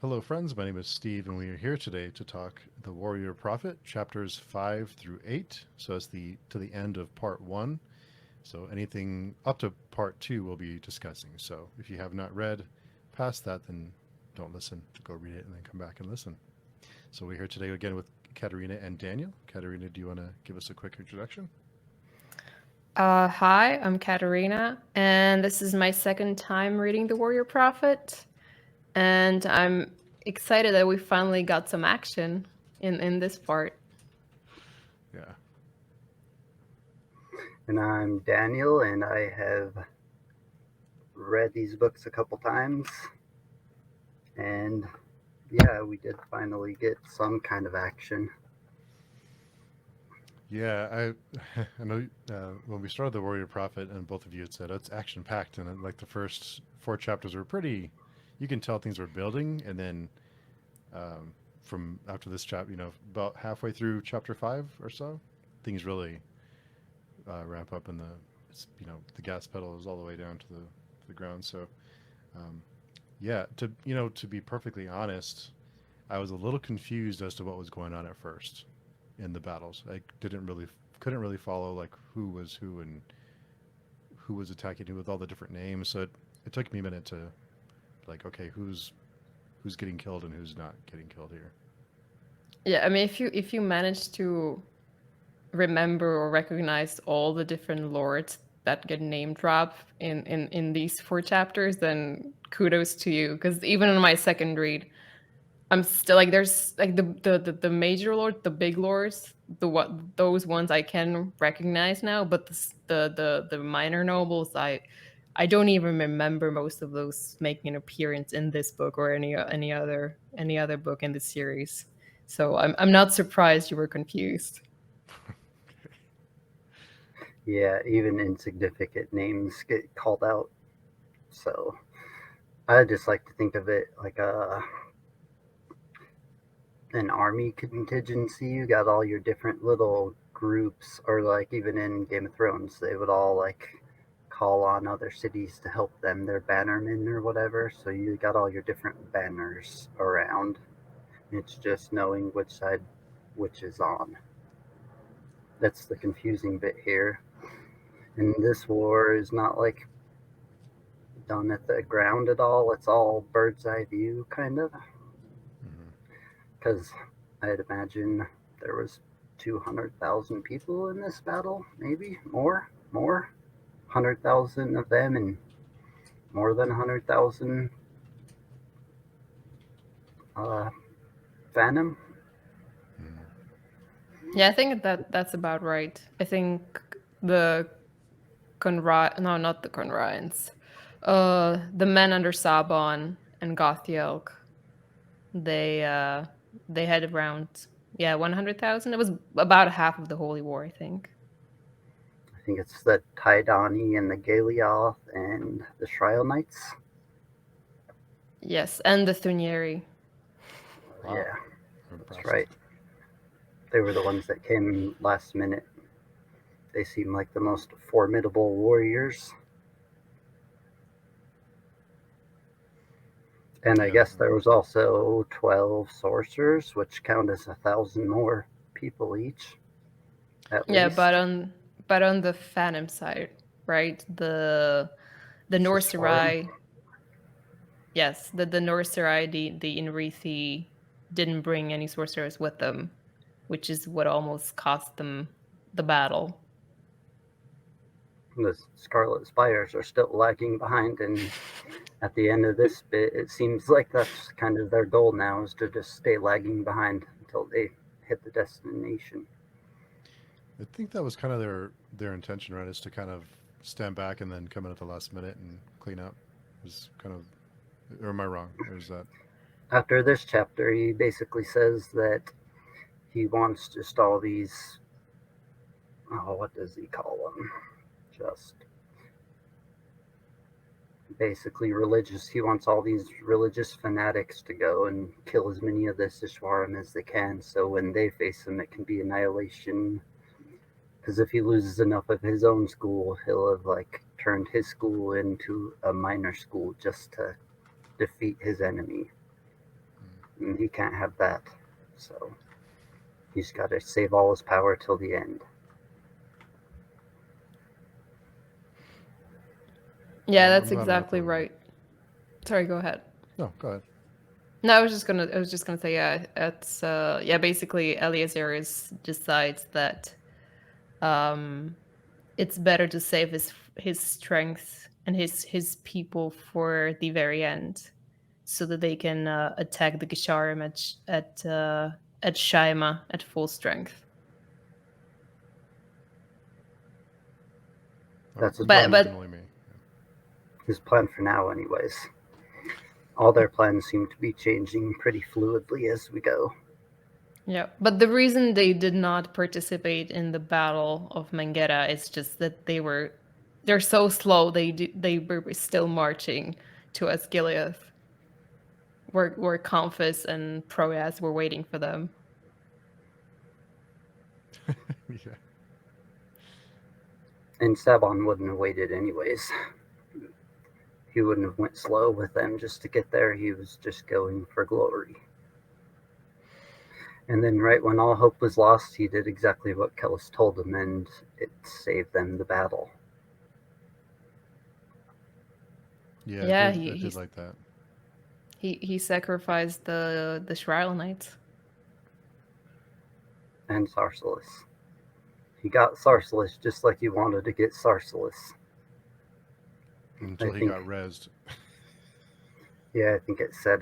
Hello, friends. My name is Steve, and we are here today to talk The Warrior Prophet, chapters 5 through 8. So it's the end of part 1. So anything up to part 2 we'll be discussing. So if you have not read past that, then don't listen. Go read it and then come back and listen. So we're here today again with Katerina and Daniel. Katerina, do you want to give us a quick introduction? Hi, I'm Katerina, and this is my second time reading The Warrior Prophet. And I'm excited that we finally got some action in this part. Yeah. And I'm Daniel, and I have read these books a couple times. And yeah, we did finally get some kind of action. Yeah, I know when we started The Warrior Prophet, and both of you had said, oh, it's action packed. And like the first 4 chapters were pretty, you can tell things were building. And then from after this chapter, about halfway through chapter 5 or so, things really ramp up, and the gas pedal is all the way down to the ground. So um, yeah, to be perfectly honest, I was a little confused as to what was going on at first in the battles. I didn't really couldn't really follow like who was who and who was attacking who with all the different names. So it took me a minute to like, okay, who's getting killed and who's not getting killed here. Yeah, I mean, if you manage to remember or recognize all the different lords that get name dropped in these 4 chapters, then kudos to you. Because even in my second read, I'm still like there's like the major lords, the big lords, the what those ones I can recognize now, but the minor nobles I don't even remember most of those making an appearance in this book or any other book in the series. So I'm not surprised you were confused. Yeah, even insignificant names get called out. So I just like to think of it like an army contingency. You got all your different little groups, or like even in Game of Thrones, they would all like call on other cities to help them, their bannermen or whatever. So you got all your different banners around. It's just knowing which side which is on. That's the confusing bit here. And this war is not like done at the ground at all. It's all bird's eye view, kind of. Mm-hmm. Because I'd imagine there was 200,000 people in this battle, maybe more. 100,000 of them, and more than 100,000 uh, Phantom. Mm-hmm. Yeah, I think that's about right. I think the no, not the Conryans. The men under Sabon and Gothielk, they uh they had around 100,000. It was about half of the Holy War, I think. I think it's the Taidani and the Galioth and the Shriel Knights. Yes, and the Thunieri. Wow, Yeah, I'm that's impressed. right. They were the ones that came last minute. They seem like the most formidable warriors. And I Yeah, guess there was also 12 sorcerers, which count as 1,000 more people each, at Yeah, least. but on the Phantom side, right? The Sistorum. Norserai, yes, the Norserai, the Inrithi didn't bring any sorcerers with them, which is what almost cost them the battle. The Scarlet Spires are still lagging behind, and at the end of this bit, it seems like that's kind of their goal now, is to just stay lagging behind until they hit the destination. I think that was kind of their intention, right? Is to kind of stand back and then come in at the last minute and clean up. Is kind of, or am I wrong? Or is that? After this chapter, he basically says that he wants just all these, oh, what does he call them? Just basically religious. He wants all these religious fanatics to go and kill as many of the Sishwarim as they can, so when they face him, it can be annihilation. Because if he loses enough of his own school, he'll have like turned his school into a minor school just to defeat his enemy. and he can't have that. So he's got to save all his power till the end. Yeah, I'm that's glad I'm not exactly the. right. Sorry, go ahead. No, go ahead. No, I was just gonna say, yeah, it's yeah, basically Eliezer decides that um it's better to save his strength and his people for the very end, so that they can attack the Gisharim at Shaima at full strength. Oh, That's his maybe But plan. definitely but me. His plan for now, anyways. All their plans seem to be changing pretty fluidly as we go. yeah, but the reason they did not participate in the Battle of Mangera is just that they're so slow. They were still marching to Asgiliath, where Conphus and Proas were waiting for them. Yeah. And Sabon wouldn't have waited anyways. He wouldn't have went slow with them just to get there. He was just going for glory. And then right when all hope was lost, he did exactly what Kellis told him, and it saved them the battle. Yeah, Yeah, I did like that. he sacrificed the Shrial Knights. And Sarsalis. He got Sarsalis just like he wanted to get Sarsalis. I Until he think, got rezzed. yeah, I think it said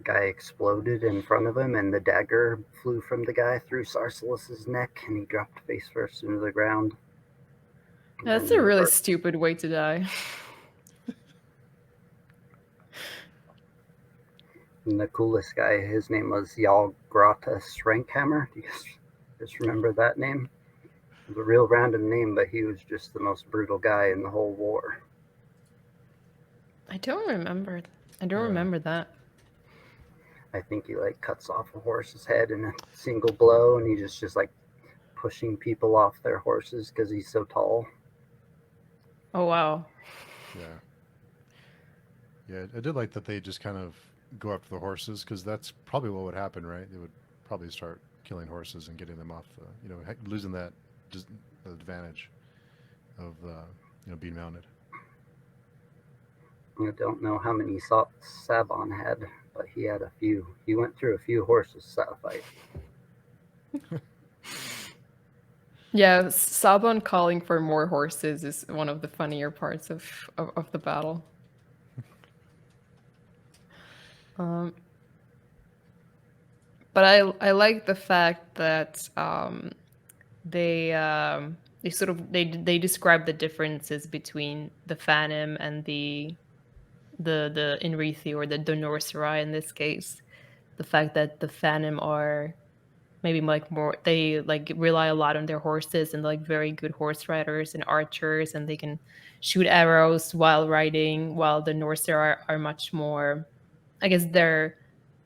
guy exploded in front of him, and the dagger flew from the guy through Sarsalis's neck, and he dropped face first into the ground. And That's then a really revert. stupid way to die. And the coolest guy, his name was Jarl Grata Schrankhammer. Do you guys just remember that name? It was a real random name, but he was just the most brutal guy in the whole war. I don't remember. I don't Yeah. remember that. I think he like cuts off a horse's head in a single blow, and he's just like pushing people off their horses because he's so tall. Oh wow. Yeah. Yeah, I did like that they just kind of go after the horses because that's probably what would happen, right? They would probably start killing horses and getting them off the, losing that just advantage of, being mounted. I don't know how many Sabon had, but he had a few. He went through a few horses that fight. Yeah, Sabon calling for more horses is one of the funnier parts of the battle. Um, but I like the fact that they sort of they describe the differences between the Phantom and the Inrithi, or the Donorserai in this case. The fact that the Phantom are maybe like more, they like rely a lot on their horses, and like very good horse riders and archers, and they can shoot arrows while riding, while the Norserai are much more, I guess they're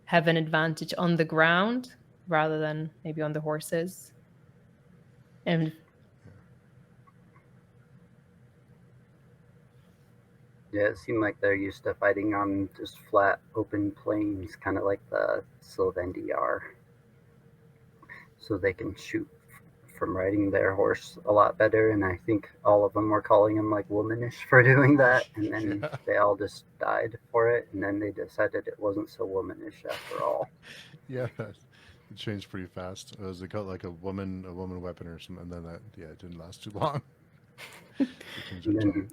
have an advantage on the ground rather than maybe on the horses. And Yeah, it seemed like they're used to fighting on just flat, open plains, kind of like the Sylvendi are. So they can shoot from riding their horse a lot better. And I think all of them were calling him like womanish for doing that. And then Yeah. they all just died for it. And then they decided it wasn't so womanish after all. Yeah, it changed pretty fast. It was like a woman weapon or something, and then that, yeah, it didn't last too long. They changed And their tune. then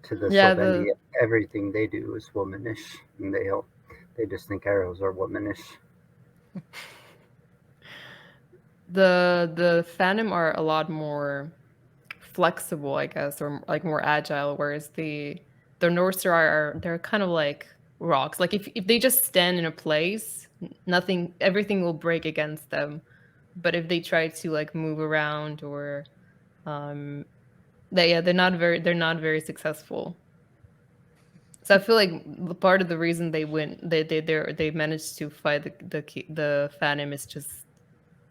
to the yeah, Sylvendi, everything they do is womanish. And they just think arrows are womanish. the Phantom are a lot more flexible, I guess, or like more agile, whereas the Norserai are, they're kind of like rocks. Like if they just stand in a place, nothing, everything will break against them. But if they try to like move around, or um they're not very successful. So I feel like part of the reason they win, they managed to fight the Phantom is just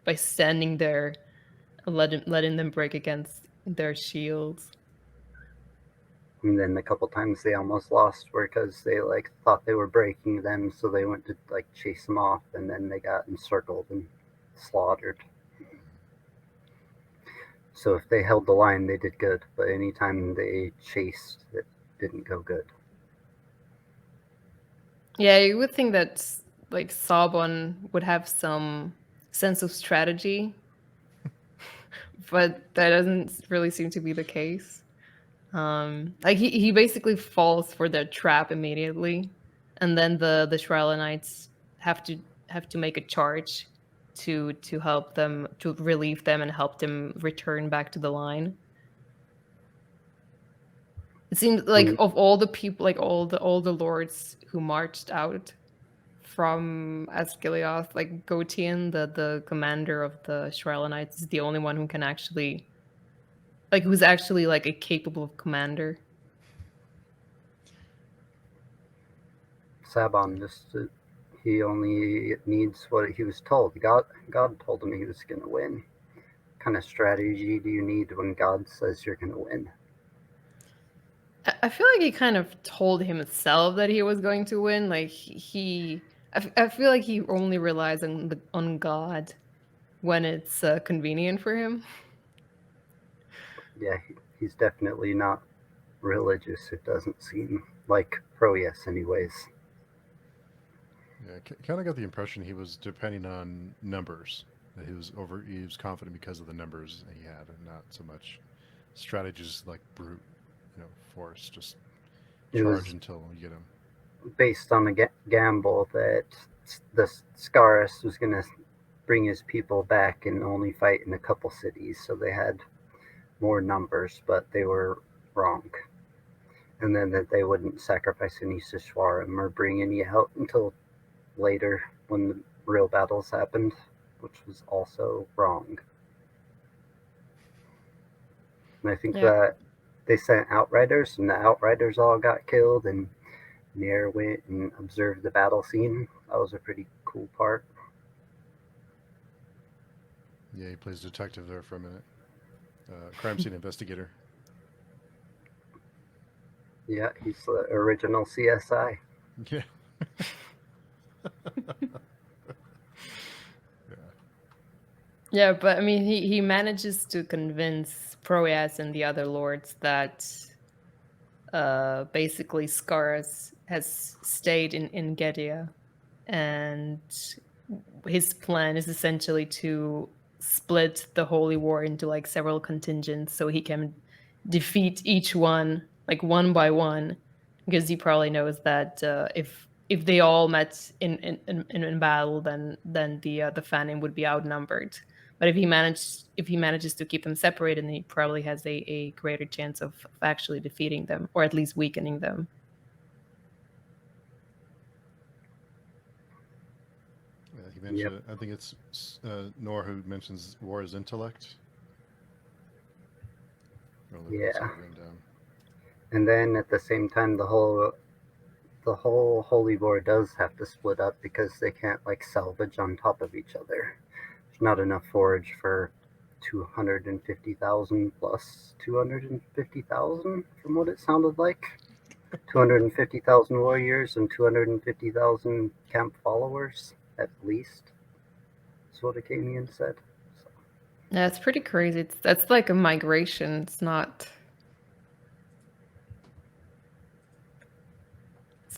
by standing there, letting them break against their shields. And then the couple times they almost lost were because they like thought they were breaking them, so they went to like chase them off, and then they got encircled and slaughtered. So if they held the line, they did good. But anytime they chased, it didn't go good. Yeah, you would think that like Sabon would have some sense of strategy, but that doesn't really seem to be the case. Like he basically falls for the trap immediately, and then the Shrylanites have to make a charge to help them, to relieve them and help them return back to the line. It seems like When of all the people, like all the lords who marched out from Asgiliath, like Gotian, the commander of the Shrylanites, is the only one who can actually, like, who's actually like a capable commander. Sabon just he only needs what he was told. God told him he was going to win. What kind of strategy do you need when God says you're going to win? I feel like he kind of told himself that he was going to win. Like I feel like he only relies on God when it's convenient for him. Yeah, he's definitely not religious. It doesn't seem like Proyas, anyways. Yeah, kind of got the impression he was depending on numbers. That he was confident because of the numbers that he had, and not so much strategies like brute, force. Just It charge was until you get him. based on a gamble that the Scaris was going to bring his people back and only fight in a couple cities, so they had more numbers, but they were wrong. And then that they wouldn't sacrifice any Sishwarim or bring any out until later when the real battles happened, which was also wrong. And I think Yeah. that they sent outriders, and the outriders all got killed, and Nair went and observed the battle scene. That was a pretty cool part. Yeah, he plays detective there for a minute. Crime scene investigator. Yeah, he's the original CSI. Yeah. Yeah. Yeah, but I mean, he manages to convince Proyas and the other lords that basically Scaras has stayed in Gedia, and his plan is essentially to split the Holy War into like several contingents so he can defeat each one like one by one, because he probably knows that if they all met in battle, then the Fanning would be outnumbered. But if he manages to keep them separated, then he probably has a greater chance of actually defeating them, or at least weakening them. Yeah, he Yep. mentioned. I think it's Nor who mentions war is intellect. Yeah. Written down. And then at the same time, the whole Holy War does have to split up because they can't like salvage on top of each other. There's not enough forage for 250,000 plus 250,000 from what it sounded like. 250,000 warriors and 250,000 camp followers at least. That's what Acadian said. So, Yeah, it's pretty crazy. That's like a migration. It's not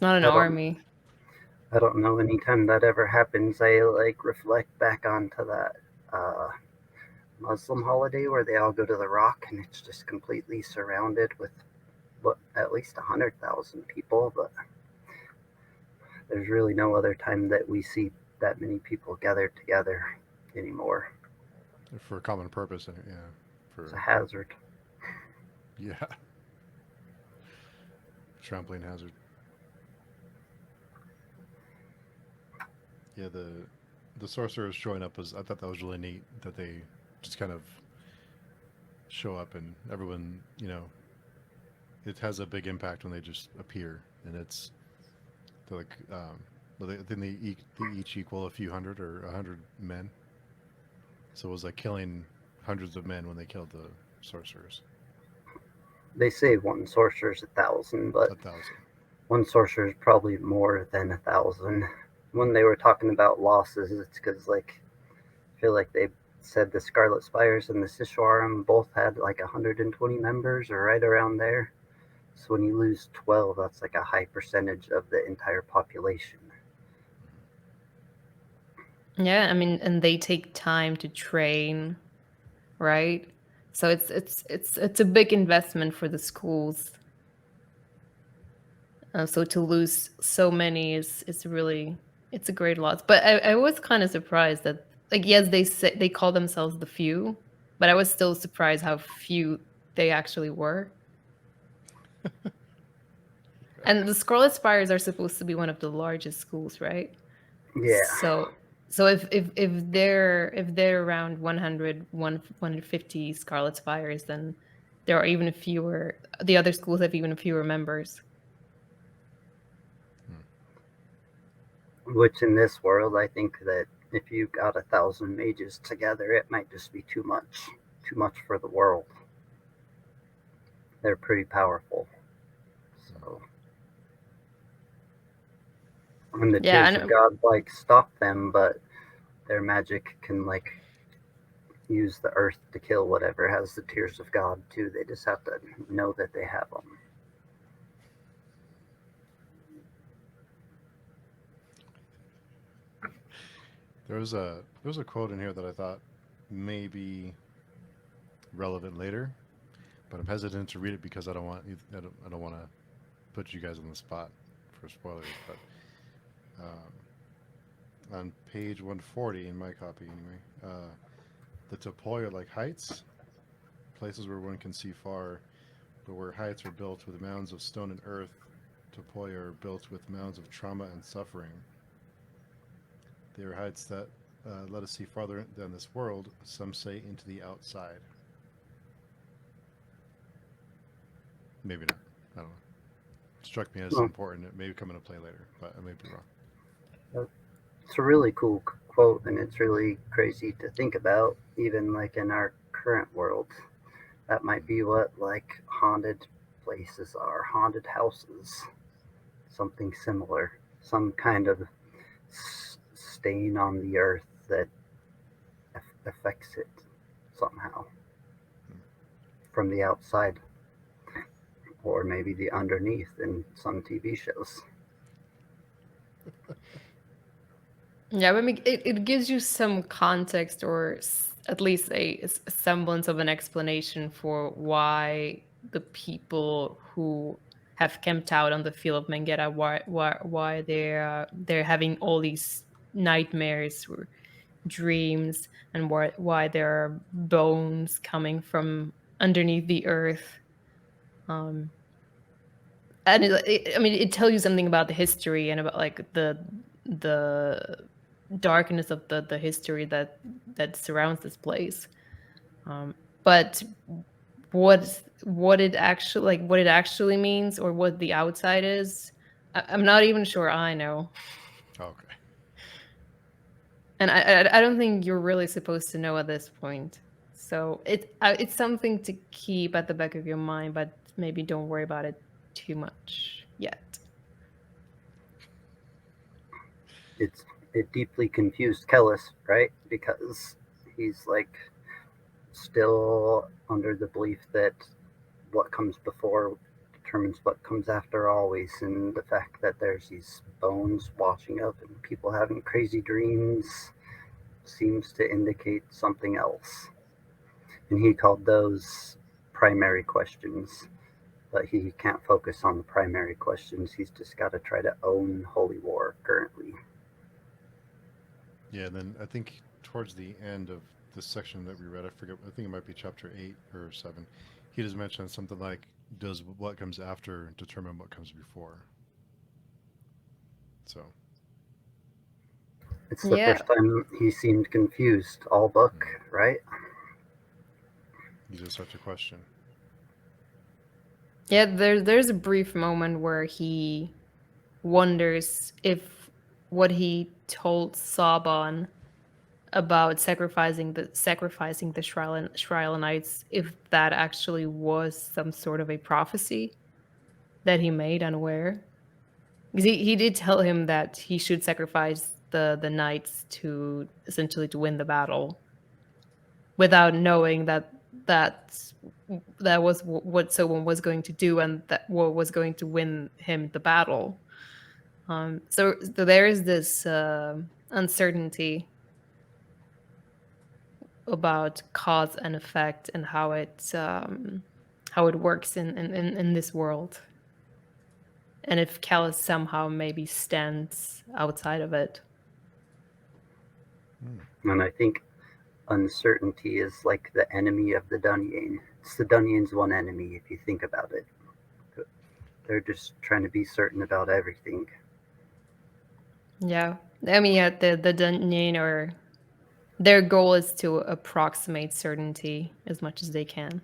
an I don't army. I don't know anytime that ever happens. I like reflect back onto that Muslim holiday where they all go to the rock and it's just completely surrounded with what at least 100,000 people, but there's really no other time that we see that many people gathered together anymore. For a common purpose. Yeah. It's a For hazard. yeah. Trampling hazard. Yeah. The sorcerers showing up was. I thought that was really neat that they just kind of show up and everyone. It has a big impact when they just appear, and they're like well, then they each equal a few hundred or 100 men. So it was like killing hundreds of men when they killed the sorcerers. They say one sorcerer's 1,000, but 1,000. one sorcerer is probably more than 1,000. When they were talking about losses, it's because like I feel like they said the Scarlet Spires and the Sisharam both had like 120 members or right around there. So when you lose 12, that's like a high percentage of the entire population. Yeah, I mean, and they take time to train, right? So it's a big investment for the schools. So to lose so many is really, it's a great loss. But I was kind of surprised that, like, yes, they call themselves the few, but I was still surprised how few they actually were. And the Scarlet Spires are supposed to be one of the largest schools, right? Yeah. So if they're around 100, 150 Scarlet Spires, then there are even fewer. The other schools have even fewer members. Which in this world, I think that if you got 1,000 mages together, it might just be too much for the world. They're pretty powerful. So, and the Yeah, Tears of God like stop them, but their magic can like use the earth to kill whatever has the Tears of God too. They just have to know that they have them. There was a quote in here that I thought may be relevant later, but I'm hesitant to read it because I don't want to put you guys on the spot for spoilers. But on page 140 in my copy, anyway, the Topoi are like heights, places where one can see far, but where heights are built with mounds of stone and earth, Topoi are built with mounds of trauma and suffering. They are heights that let us see farther than this world, some say into the outside. Maybe not. I don't know. It struck me as important. It may come into play later, but I may be wrong. It's a really cool quote, and it's really crazy to think about, even like in our current world. That might be what like haunted places are, haunted houses, something similar, some kind of stain on the earth that affects it somehow from the outside, or maybe the underneath in some TV shows. Yeah, I mean, it gives you some context, or at least a semblance of an explanation for why the people who have camped out on the field of Mangetta, why they're having all these nightmares or dreams, and why there are bones coming from underneath the earth. And I mean, it tells you something about the history and about like the darkness of the history that surrounds this place. But what it actually means, or what the outside is, I'm not even sure I know. Okay. And I don't think you're really supposed to know at this point. So it's something to keep at the back of your mind, but maybe don't worry about it too much yet. It deeply confused Kellis, right? Because he's like still under the belief that what comes before determines what comes after always, and the fact that there's these bones washing up and people having crazy dreams seems to indicate something else. And he called those primary questions, but he can't focus on the primary questions. He's just got to try to own Holy War currently. Yeah, and then I think towards the end of this section that we read, I forget, I think it might be chapter 8 or 7, he does mention something like, does what comes after determine what comes before? So. It's the first time he seemed confused all book, right? You just start to question. Yeah, there's a brief moment where he wonders if what he told Saban about sacrificing the Shrylanites, if that actually was some sort of a prophecy that he made unaware. Because he did tell him that he should sacrifice the knights to essentially to win the battle, without knowing that was what someone was going to do, and that what was going to win him the battle. So there is this uncertainty about cause and effect and how it works in this world, and if Callus somehow maybe stands outside of it. And I think uncertainty is like the enemy of the Dunyan. It's the Dunyan's one enemy, if you think about it. They're just trying to be certain about everything. Yeah, I mean, yeah, the Dunyan, or their goal is to approximate certainty as much as they can.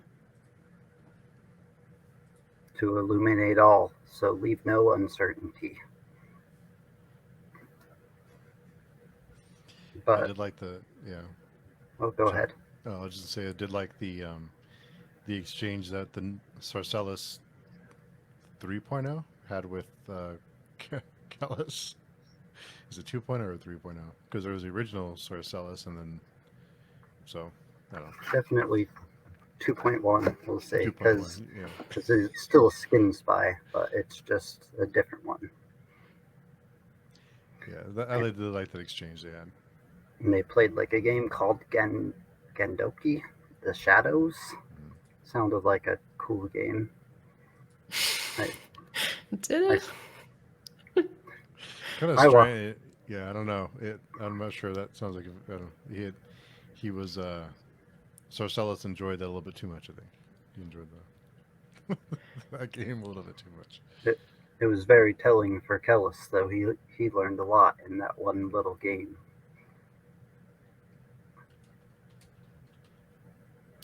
To illuminate all, so leave no uncertainty. I But did like the go Sorry. ahead. Oh, I was just say I did like the exchange that the Sarcellus 3.0 had with Callus. Is it 2.0 or 3.0? Because there was the original Sarcellus, and then so I don't know. Definitely 2.1, we'll say, 2.1, yeah. because it's still a skin spy, but it's just a different one. Yeah, I did like that exchange they had. And they played like a game called Gandoki, The Shadows. Sounded like a cool game. Did it? Kind of strange. Yeah, I don't know. I'm not sure. That sounds like I don't. He was Sarcellus enjoyed that a little bit too much. I think he enjoyed that game a little bit too much. It was very telling for Kellis, though. He learned a lot in that one little game.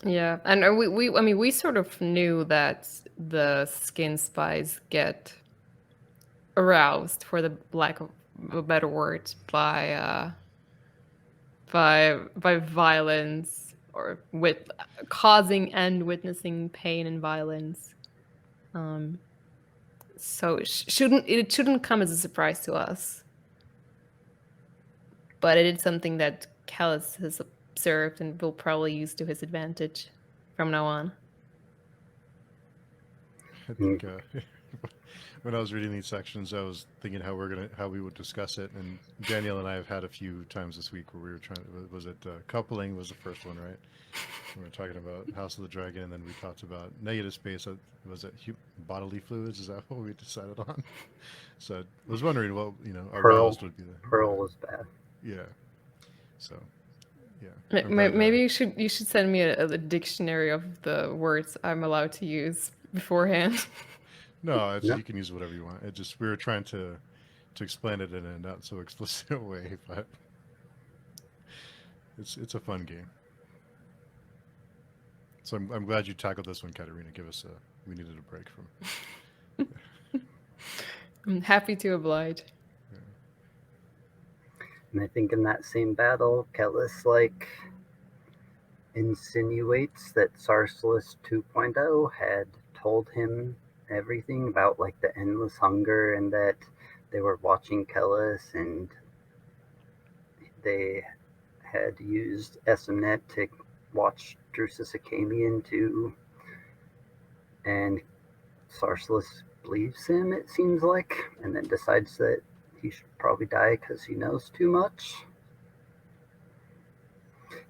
Yeah, and we sort of knew that the skin spies get aroused, for the lack of a better word, by violence, or with causing and witnessing pain and violence. So it shouldn't come as a surprise to us, but it is something that Callus has observed and will probably use to his advantage from now on. I think when I was reading these sections, I was thinking how we would discuss it, and Danielle and I have had a few times this week where we were trying. Was it coupling was the first one, right? We were talking about House of the Dragon, and then we talked about negative space. Was it bodily fluids? Is that what we decided on? So I was wondering what aroused would be the Pearl was bad. Yeah. So yeah. Maybe you should send me a dictionary of the words I'm allowed to use beforehand. No, you can use whatever you want. It just we were trying to explain it in a not so explicit way, but it's a fun game. So I'm glad you tackled this one, Katerina. We needed a break from. I'm happy to oblige. Yeah. And I think in that same battle, Kellis insinuates that Sarcellus 2.0 had told him everything about the endless hunger, and that they were watching Kellis, and they had used SMNet to watch Drusus Acamian too, and Sarcellus believes him, it seems like, and then decides that he should probably die because he knows too much.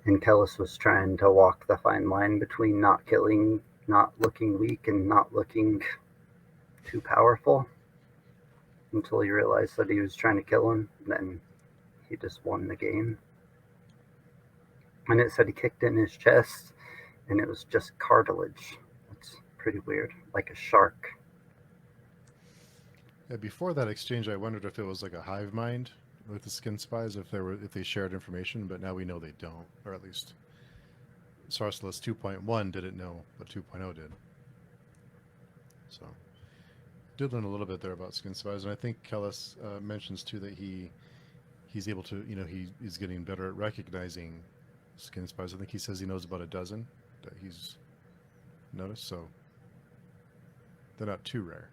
And Kellis was trying to walk the fine line between not killing, not looking weak, and not looking too powerful, until he realized that he was trying to kill him. Then he just won the game. And it said he kicked in his chest, and it was just cartilage. That's pretty weird, like a shark. Yeah, before that exchange, I wondered if it was like a hive mind with the skin spies, if they shared information, but now we know they don't, or at least Sarcellus 2.1 didn't know what 2.0 did. So did learn a little bit there about skin spies, and I think Kellis mentions too that he he's able to, he's getting better at recognizing skin spies. I think he says he knows about a dozen that he's noticed, so they're not too rare.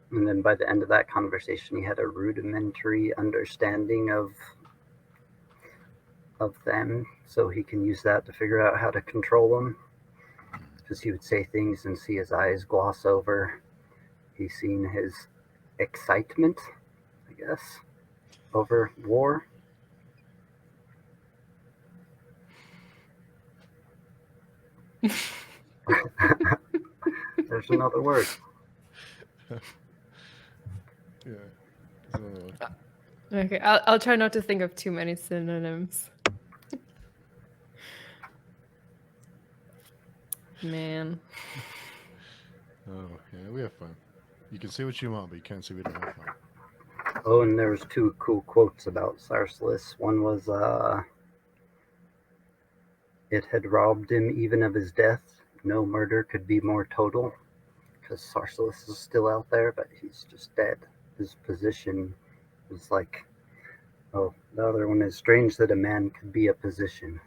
And then by the end of that conversation, he had a rudimentary understanding of them, so he can use that to figure out how to control them. Because he would say things and see his eyes gloss over. He's seen his excitement, I guess, over war. There's another word. Yeah. So, Okay, I'll try not to think of too many synonyms. Man. oh, yeah, we have fun. You can say what you want, but you can't say we don't have fun. Oh, and there was two cool quotes about Sarsalis. One was, it had robbed him even of his death. No murder could be more total. Because Sarsalis is still out there, but he's just dead. His position was like, oh, the other one is strange that a man could be a position.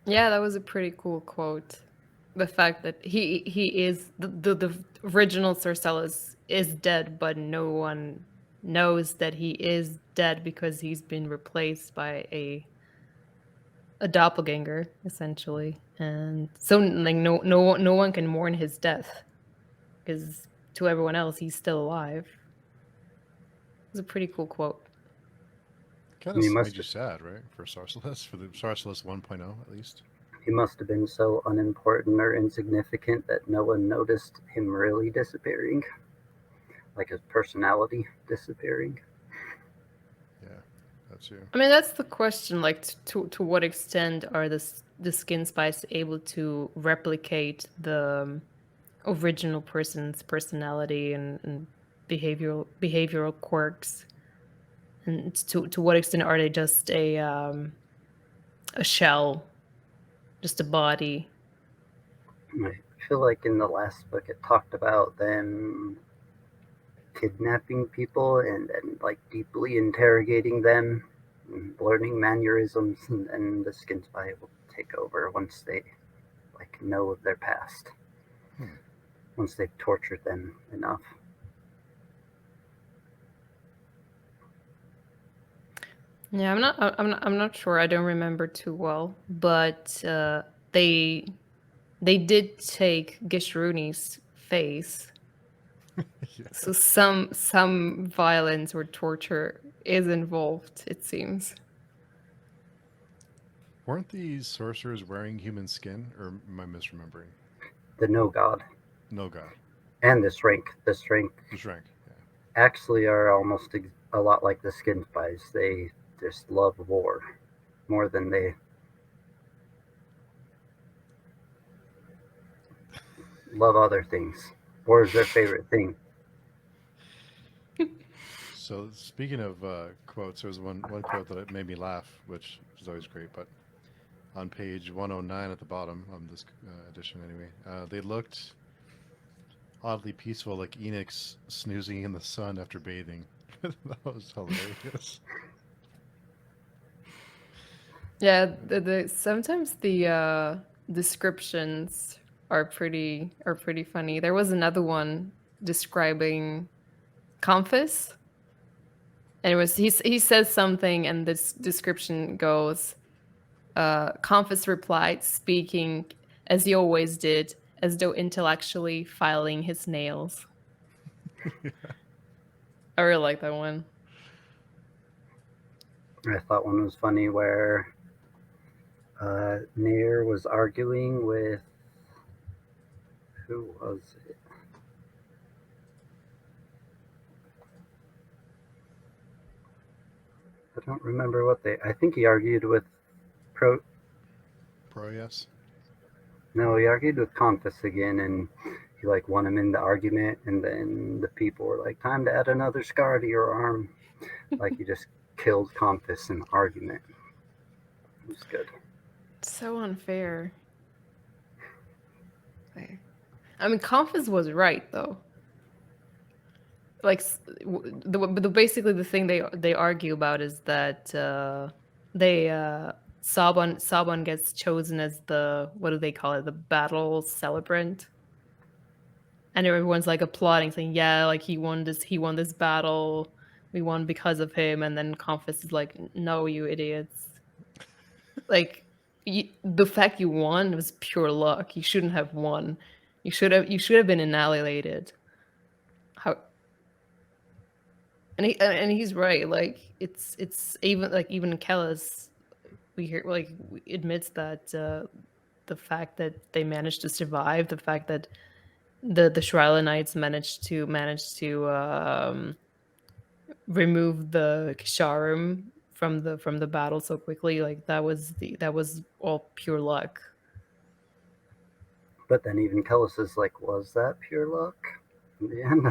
Yeah, that was a pretty cool quote. The fact that he is the original Sarcellus is dead, but no one knows that he is dead because he's been replaced by a doppelganger, essentially. And so like no one can mourn his death because to everyone else he's still alive. It was a pretty cool quote. Kind And he of must made you have, sad, right? For Sarsalis, for the Sarsalis 1.0 at least. he must have been so unimportant or insignificant that no one noticed him really disappearing. Like his personality disappearing. Yeah, that's you. I mean, that's the question. Like, to what extent are the skin spice able to replicate the original person's personality and behavioral quirks? And to what extent are they just a shell, just a body? I feel like in the last book it talked about them kidnapping people and like deeply interrogating them, and learning mannerisms, and the skin spy will take over once they like know of their past. Hmm. Once they've tortured them enough. Yeah, I'm not sure. I don't remember too well, but they did take Gishruни's face. Yeah. So some violence or torture is involved, it seems. Weren't these sorcerers wearing human skin, or am I misremembering? The no god No god. and the strength. The strength Just rank. Yeah. actually are almost a lot like the skin spies. They just love war more than they love other things. War is their favorite thing. So speaking of quotes, there was one quote that made me laugh, which is always great. But on page 109 at the bottom of this edition, anyway, they looked oddly peaceful, like Enix snoozing in the sun after bathing. That was hilarious. Yeah, sometimes the descriptions are pretty funny. There was another one describing Comfus, and it was he says something, and this description goes, Comfus replied, speaking as he always did, as though intellectually filing his nails. I really like that one. I thought one was funny where Nair was arguing with, who was it? I don't remember what they. I think he argued with Pro. Yes. No, he argued with Confus again, and he like won him in the argument. And then the people were like, "Time to add another scar to your arm." Like he just killed Confus in the argument. It was good. So unfair. I mean, Comfus was right though. like basically the thing they argue about is that they Saban gets chosen as the, what do they call it, the battle celebrant, and everyone's like applauding, saying, yeah, like he won this battle, we won because of him. And then Confess is like, no, you idiots, like the fact you won was pure luck. You shouldn't have won. You should have been annihilated. How? And he's right. Like it's even like even Kellis, we hear, like, admits that the fact that they managed to survive, the fact that the Shrylanites managed to remove the Kisharim from the battle so quickly, like that was all pure luck. But then even Kellis is like, was that pure luck? In the end.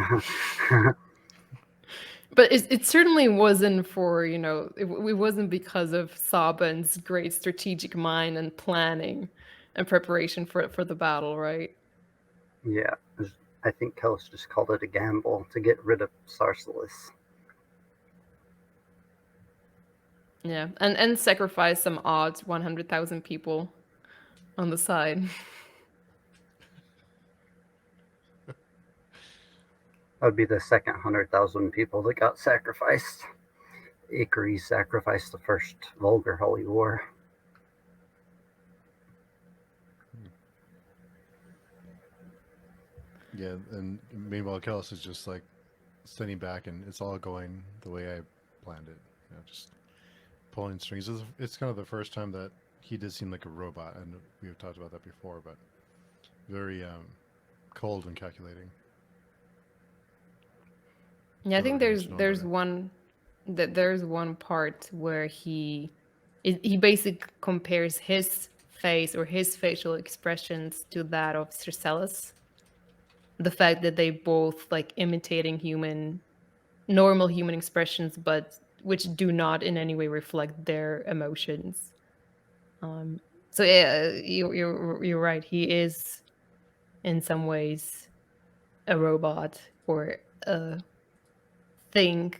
But it certainly wasn't for, it wasn't because of Saban's great strategic mind and planning and preparation for the battle, right? Yeah, I think Kellis just called it a gamble to get rid of Sarsalis. Yeah, and sacrifice some odds 100,000 people on the side. That would be the second 100,000 people that got sacrificed. Ikaris sacrificed the first Vulgar Holy War. Yeah, and meanwhile, Kellis is just like sitting back, and it's all going the way I planned it. Just pulling strings. It's kind of the first time that he did seem like a robot, and we've talked about that before, but very cold and calculating. Yeah, I think there's one one part where he basically compares his face or his facial expressions to that of Circellus. The fact that they both like imitating normal human expressions, but which do not in any way reflect their emotions. So yeah, you're right. He is in some ways a robot or a thing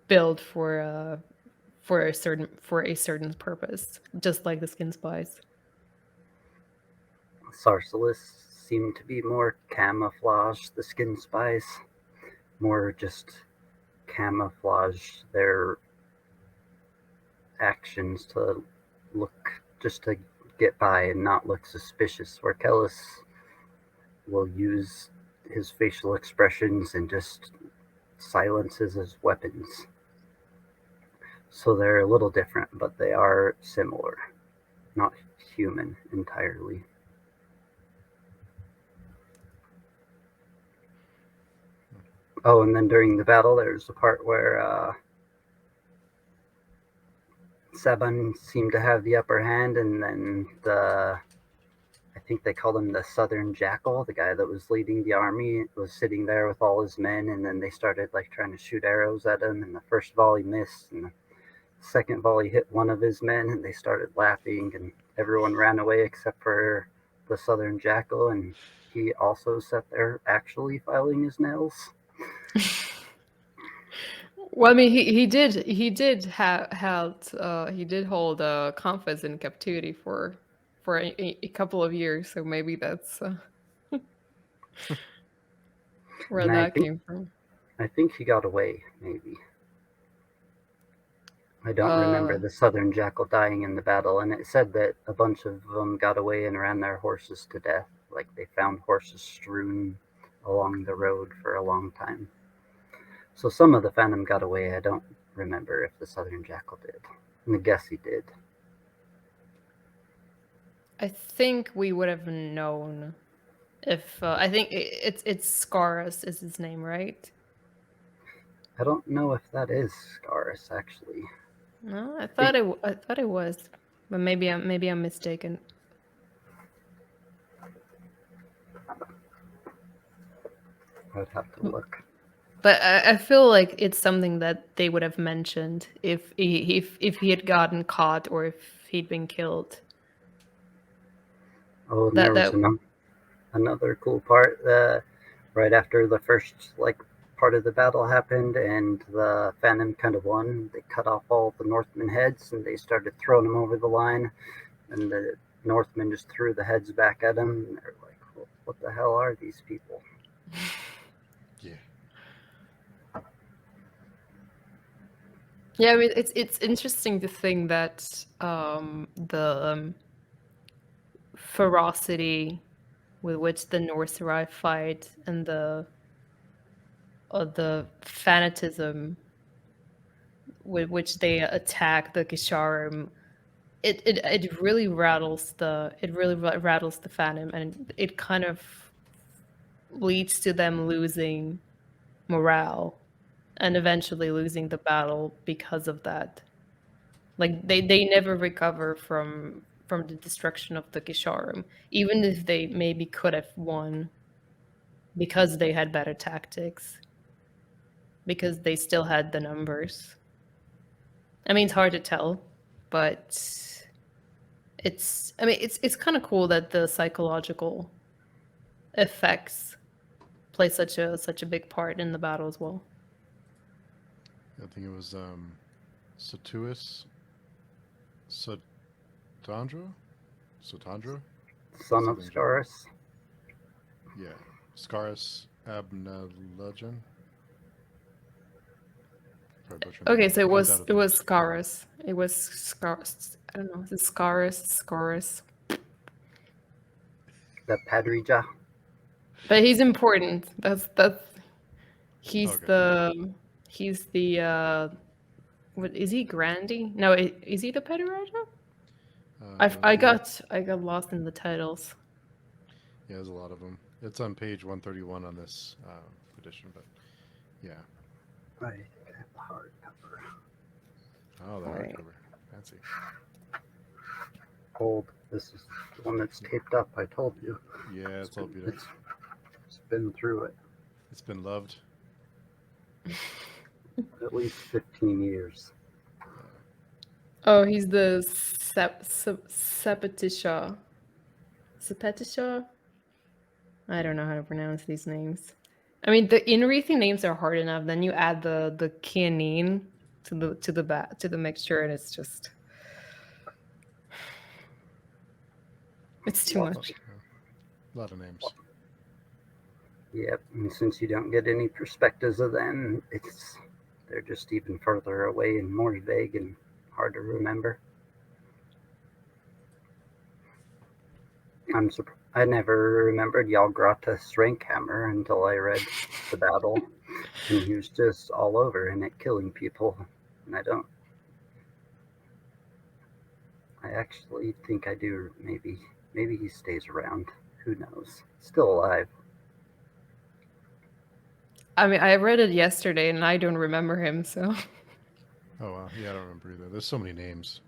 built for a certain purpose, just like the skin spice. Sarsalis seemed to be more camouflage. The skin spies more just camouflage their actions to look, just to get by and not look suspicious, where Kellis will use his facial expressions and just silences his weapons. So they're a little different, but they are similar. Not human entirely. Oh, and then during the battle, there's a part where Saban seemed to have the upper hand, and then I think they called him the Southern Jackal, the guy that was leading the army, was sitting there with all his men, and then they started like trying to shoot arrows at him, and the first volley missed, and the second volley hit one of his men, and they started laughing, and everyone ran away except for the Southern Jackal, and he also sat there actually filing his nails. Well, I mean, he did hold Confess in captivity for a couple of years, so maybe that's where And that came from. I think he got away, maybe. I don't remember Uh, the Southern Jackal dying in the battle, and it said that a bunch of them got away and ran their horses to death. Like they found horses strewn along the road for a long time. So some of the Phantom got away. I don't remember if the Southern Jackal did. And I guess he did. I think we would have known if I think it's Scarus is his name, right? I don't know if that is Scarus, actually. No, I thought it was, but maybe I'm mistaken. I'd have to look. But I feel like it's something that they would have mentioned if he had gotten caught or if he'd been killed. Oh, and That there was another cool part. Right after the first part of the battle happened and the Phantom kind of won, they cut off all the Northmen heads and they started throwing them over the line. And the Northmen just threw the heads back at them. And they're like, well, what the hell are these people? Yeah. Yeah, I mean, it's interesting to think that the ferocity with which the Norserai fight and the fanatism with which they attack the Gisharim, it really rattles the Phantom, and it kind of leads to them losing morale and eventually losing the battle because of that. Like they never recover from the destruction of the Gisharim, even if they maybe could have won because they had better tactics, because they still had the numbers. I mean, it's hard to tell, but it's kind of cool that the psychological effects play such a big part in the battle as well. I think it was Satuus Satandra? Son of Something. Scarus. Yeah. Scarus Abnelagen. Okay, so it was Scarus. It was Scarus. I don't know. Is it Scarus? The Padrija. But he's important. That's he's Okay. the what is he, Grandy? No, is he the Pederaja? I got lost in the titles. Yeah, there's a lot of them. It's on page 131 on this edition, but yeah. I have the hardcover. Oh, the Right. hardcover. Fancy. Old. This is the one that's taped up. I told you. Yeah, it's all beautiful. It's been through it. It's been loved. At least 15 years. Oh, he's the Sepetisha. Sepetisha? I don't know how to pronounce these names. I mean, the Inrethi names are hard enough. Then you add the Kianine to the mixture, and it's just it's too much. A lot of names. Yep, and since you don't get any perspectives of them, they're just even further away and more vague and hard to remember. I never remembered Yalgratas Rankhammer until I read the battle, and he was just all over in it, killing people. And I actually think I do. Maybe he stays around. Who knows? Still alive. I mean, I read it yesterday, and I don't remember him. So. Oh wow, yeah, I don't remember either. There's so many names.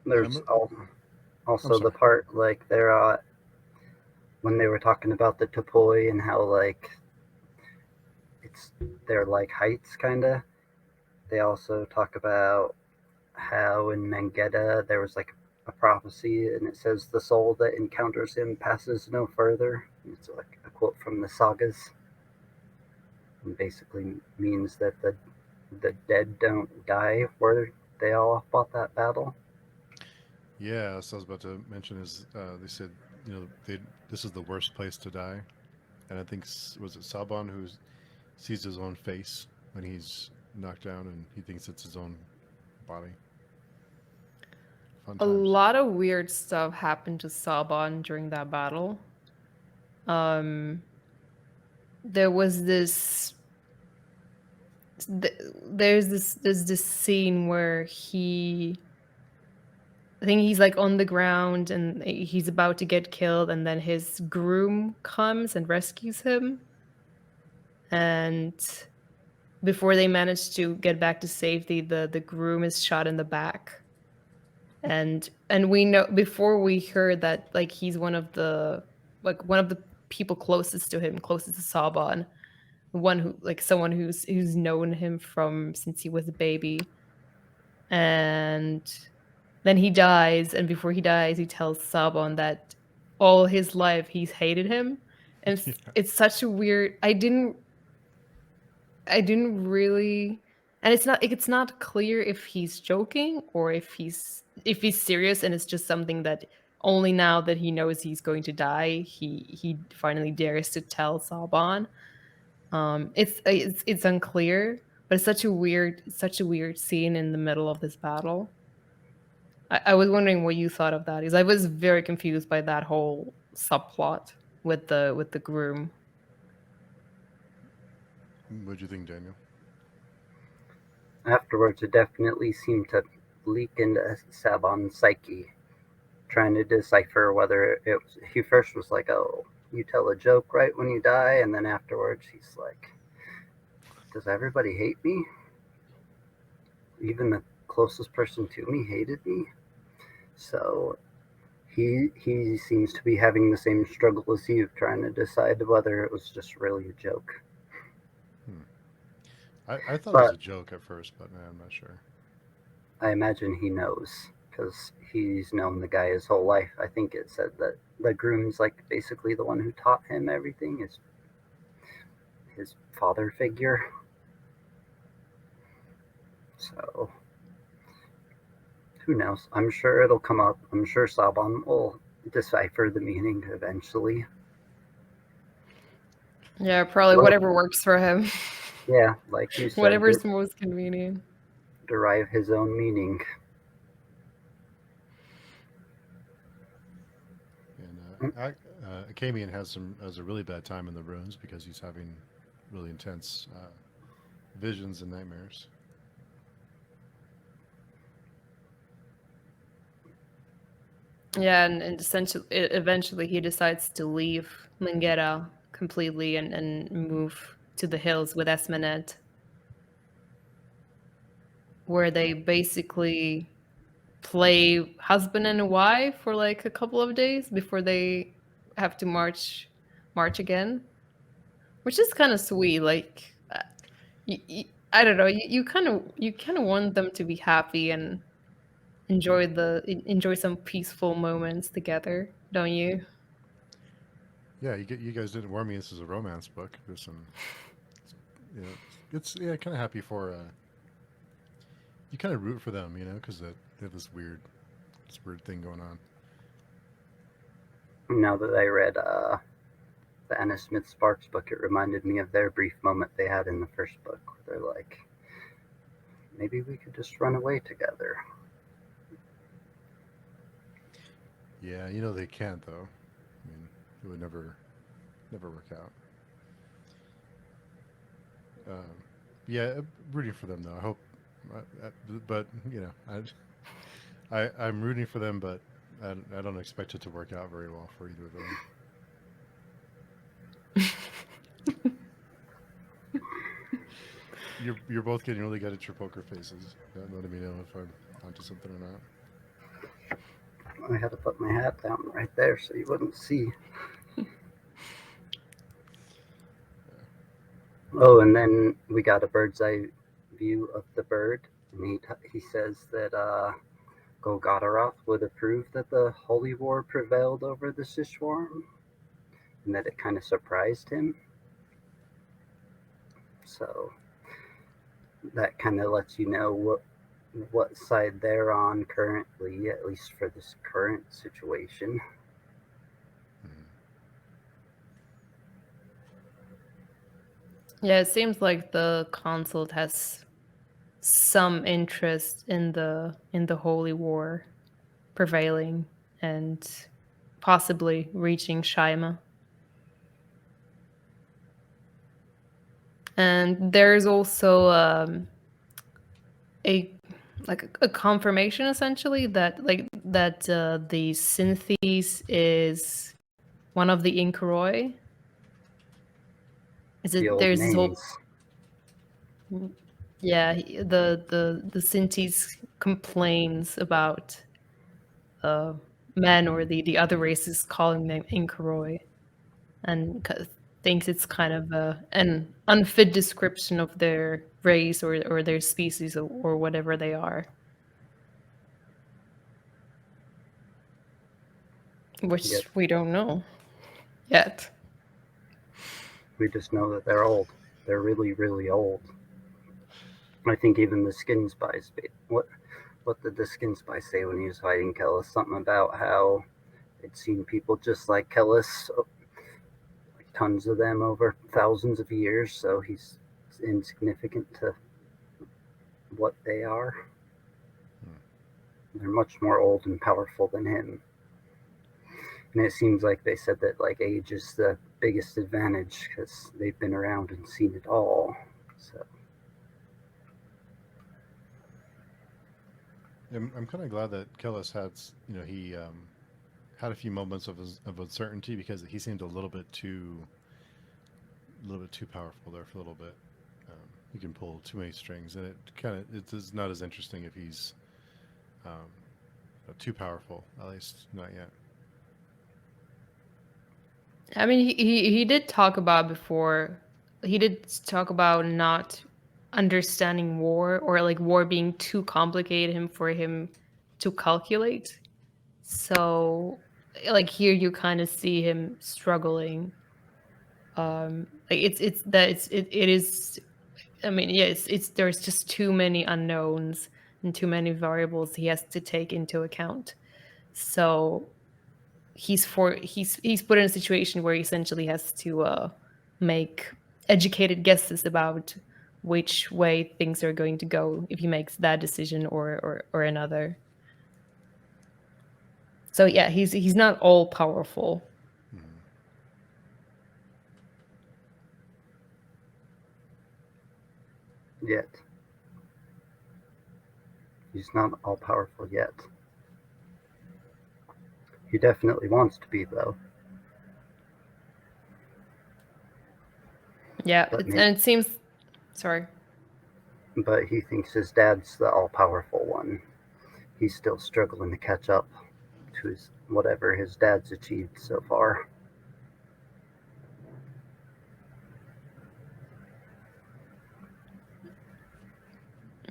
There's also the part like they're when they were talking about the Topoi and how like they're like heights kinda. They also talk about how in Mangetta there was like a prophecy and it says the soul that encounters him passes no further. It's like a quote from the sagas. And basically means that the dead don't die where they all fought that battle. Yeah, so I was about to mention is they said this is the worst place to die, and I think was it Saban who sees his own face when he's knocked down and he thinks it's his own body. A lot of weird stuff happened to Saban during that battle. There was this. There's this scene where I think he's like on the ground and he's about to get killed, and then his groom comes and rescues him. And before they manage to get back to safety, the groom is shot in the back. And we know before we heard that like he's one of the people closest to him, closest to Saban, one who like someone who's known him from since he was a baby. And then he dies, and before he dies, he tells Saban that all his life he's hated him, And Yeah. it's such a weird. I didn't really, and it's not clear if he's joking or if he's serious, and it's just something that only now that he knows he's going to die, he finally dares to tell Saban. It's unclear, but it's such a weird scene in the middle of this battle. I was wondering what you thought of that, because I was very confused by that whole subplot with the groom. What'd you think, Daniel? Afterwards, it definitely seemed to leak into Saban's psyche, trying to decipher whether it was. He first was like, "Oh, you tell a joke right when you die," and then afterwards, he's like, "Does everybody hate me? Even the closest person to me hated me." So he seems to be having the same struggle as you, trying to decide whether it was just really a joke. I thought it was But a joke at first, but I'm not sure. I imagine he knows because he's known the guy his whole life. I think it said that the groom's like basically the one who taught him everything, is his father figure. So who knows? I'm sure it'll come up. I'm sure Saban will decipher the meaning eventually. Yeah, probably Well, whatever works for him. yeah, like you said, Whatever's most convenient. derive his own meaning. And Akamian has a really bad time in the ruins because he's having really intense visions and nightmares. Yeah, and essentially, eventually he decides to leave Lingera completely and move to the hills with Esmenet, where they basically play husband and wife for like a couple of days before they have to march again, which is kind of sweet. Like, I don't know, you kind of want them to be happy and enjoy some peaceful moments together, don't you? Yeah, you guys didn't warn me this is a romance book. There's some, you know, it's yeah, kind of happy for you kind of root for them, because they have this weird thing going on. Now that I read the Anna Smith Sparks book, it reminded me of their brief moment they had in the first book, where they're like, maybe we could just run away together. Yeah, they can't though. I mean, it would never work out. Um, yeah, rooting for them though. I hope, but I'm rooting for them, but I don't expect it to work out very well for either of them. You're both getting really good at your poker faces. Letting me know if I'm onto something or not. I had to put my hat down right there so you wouldn't see. Oh, and then we got a bird's eye view of the bird, and he says that Golgotharoth would approve that the Holy War prevailed over the Shishwarm, and that it kind of surprised him. So that kind of lets you know what side they're on currently, at least for this current situation. Yeah, it seems like the consult has some interest in the Holy War prevailing and possibly reaching Shaima. And there's also a a confirmation essentially that the Synthes is one of the Inkaroi. Is The it old there's this whole names. yeah the Synthes complains about men or the other races calling them Inkaroi, and thinks it's kind of an unfit description of their race or their species or whatever they are. Which Yep. we don't know yet. We just know that they're old. They're really, really old. I think even the skin spies. What did the skin spy say when he was fighting Kellis? Something about how they'd seen people just like Kellis, like tons of them over thousands of years. So he's insignificant to what they are. They're much more old and powerful than him. And it seems like they said that like age is the biggest advantage because they've been around and seen it all. So I'm kind of glad that Kellis had, he had a few moments of uncertainty because he seemed a little bit too powerful there for a little bit. He can pull too many strings, and it is not as interesting if he's too powerful. At least not yet. I mean, he did talk about before. He did talk about not understanding war, or like war being too complicated for him to calculate. So, like here, you kind of see him struggling. Like it is. I mean, yeah, it's there's just too many unknowns and too many variables he has to take into account. So he's put in a situation where he essentially has to make educated guesses about which way things are going to go if he makes that decision or another. So yeah, he's not all powerful. yet. He's not all powerful yet. He definitely wants to be, though. Yeah, and it seems. Sorry. But he thinks his dad's the all powerful one. He's still struggling to catch up to whatever his dad's achieved so far.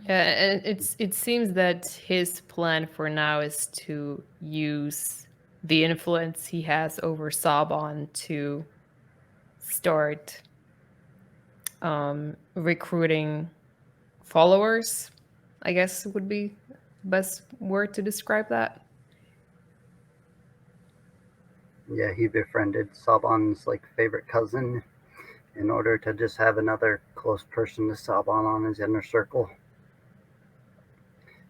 Yeah, and it seems that his plan for now is to use the influence he has over Saban to start recruiting followers, I guess would be the best word to describe that. Yeah, he befriended Saban's like favorite cousin in order to just have another close person to Saban on his inner circle.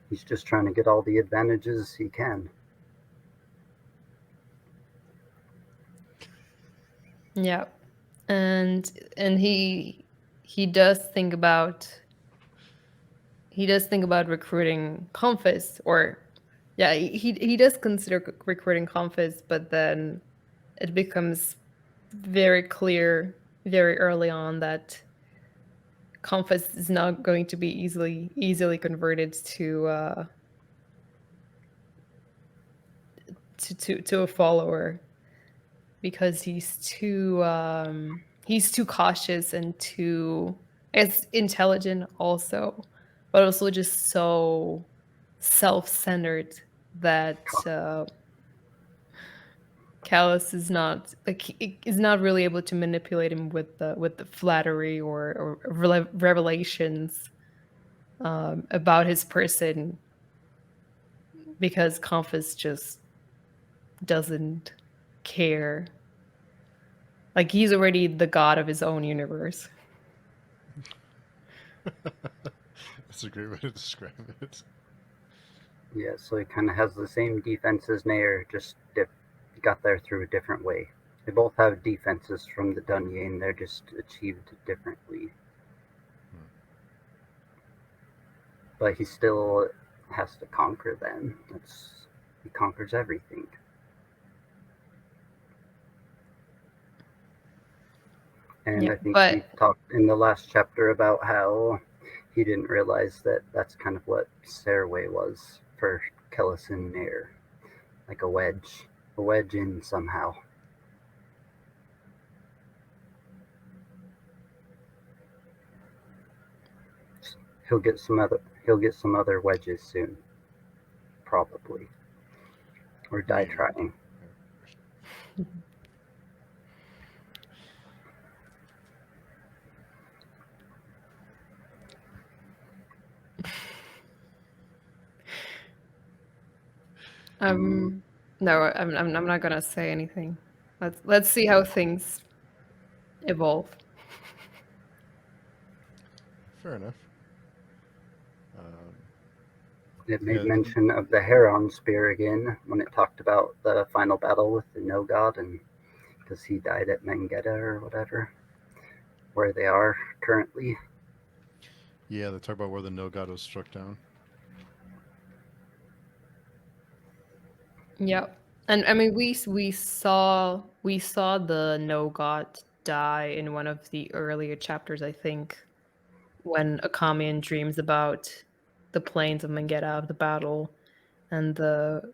He's just trying to get all the advantages he can. Yeah, and he does think about recruiting Confis, or yeah, he does consider recruiting Confis, but then it becomes very clear very early on that Confis is not going to be easily converted to a follower, because he's too cautious and too intelligent also, but also just so self-centered that Callus is not really able to manipulate him with the flattery or revelations about his person, because Confus just doesn't care. Like, he's already the god of his own universe. That's a great way to describe it. Yeah, so he kind of has the same defense as Nair, just got there through a different way. They both have defenses from the Dunyan, they're just achieved differently. But he still has to conquer them. He conquers everything. And Yeah, I think but we talked in the last chapter about how he didn't realize that that's kind of what Saraway was for Kellis and Nair. Like a wedge in somehow. He'll get some other wedges soon, probably, or die trying. No, I'm not gonna say anything. Let's see how things evolve. Fair enough. Um, It yeah, made mention of the Heron spear again when it talked about the final battle with the No God, and because he died at Mangetta or whatever, where they are currently. yeah, they talk about where the no god was struck down. Yeah, and I mean we saw the no god die in one of the earlier chapters, I think, when Akamian dreams about the plains of Mangetta of the battle and the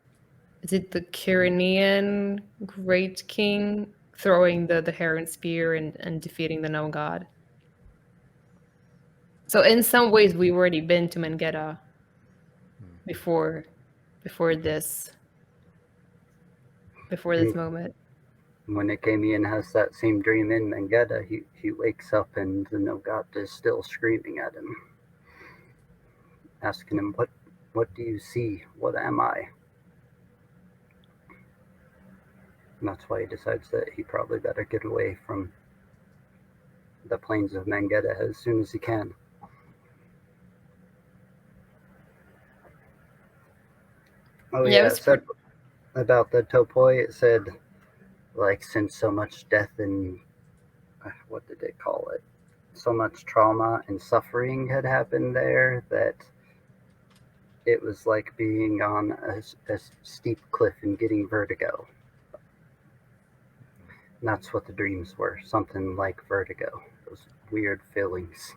is it the Kyrenian great king throwing the heron spear and defeating the no god. So in some ways we've already been to Mangetta Hmm. before before this before this And moment. when Akamian has that same dream in Mangetta, he wakes up and the No God is still screaming at him, asking him, what do you see? What am I? And that's why he decides that he probably better get away from the plains of Mangetta as soon as he can. Oh Yeah, it yeah, was it said pretty. about the topoi, it said, like, since so much death and what did it call it? So much trauma and suffering had happened there that it was like being on a steep cliff and getting vertigo. And that's what the dreams were, something like vertigo. Those weird feelings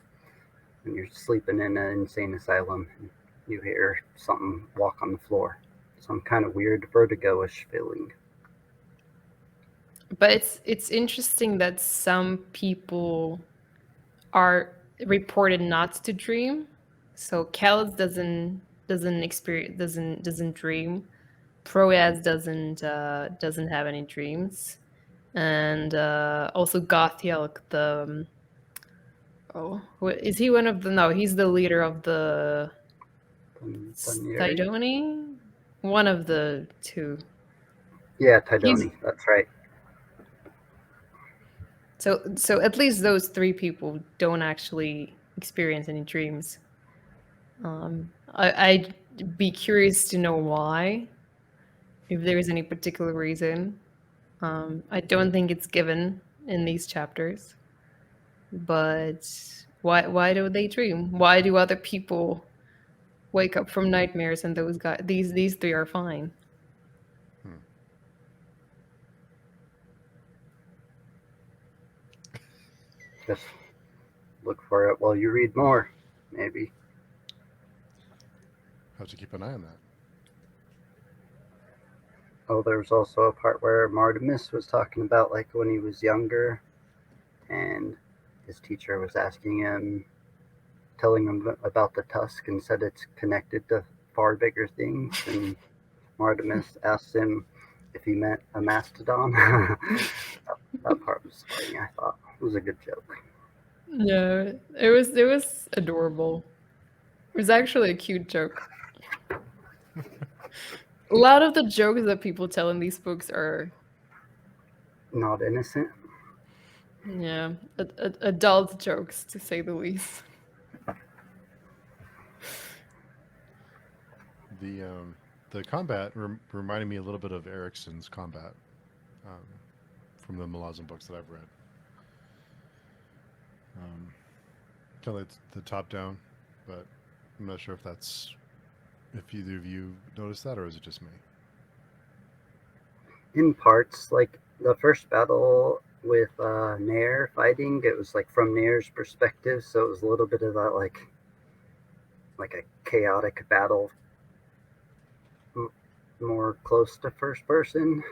when you're sleeping in an insane asylum and you hear something walk on the floor. Some kind of weird vertigo-ish feeling. But it's interesting that some people are reported not to dream. So Kels doesn't experience doesn't dream. Proaz doesn't have any dreams, and also Gothielk is he one of the no he's the leader of the Thunieri? Tidoni, one of the two. Yeah, He's Tidoni, that's right. so at least those three people don't actually experience any dreams. I'd be curious to know why, if there is any particular reason. I don't think it's given in these chapters, but why do they dream? Why do other people wake up from nightmares and those guys these three are fine? Hmm. Just look for it while you read more, maybe. Have to keep an eye on that. Oh, there was also a part where Martimus was talking about, like, when he was younger and his teacher was asking him, telling him about the tusk and said it's connected to far bigger things. And Martimus asked him if he meant a mastodon. That part was funny, I thought. It was a good joke. Yeah, it was adorable. It was actually a cute joke. A lot of the jokes that people tell in these books are, Not innocent. yeah, adult jokes to say the least. The combat reminded me a little bit of Erickson's combat um, from the Malazan books that I've read. Kind of like the top down, but I'm not sure if either of you noticed that or is it just me? In parts, like the first battle with Nair fighting, it was like from Nair's perspective, so it was a little bit of that like a chaotic battle, more close to first person.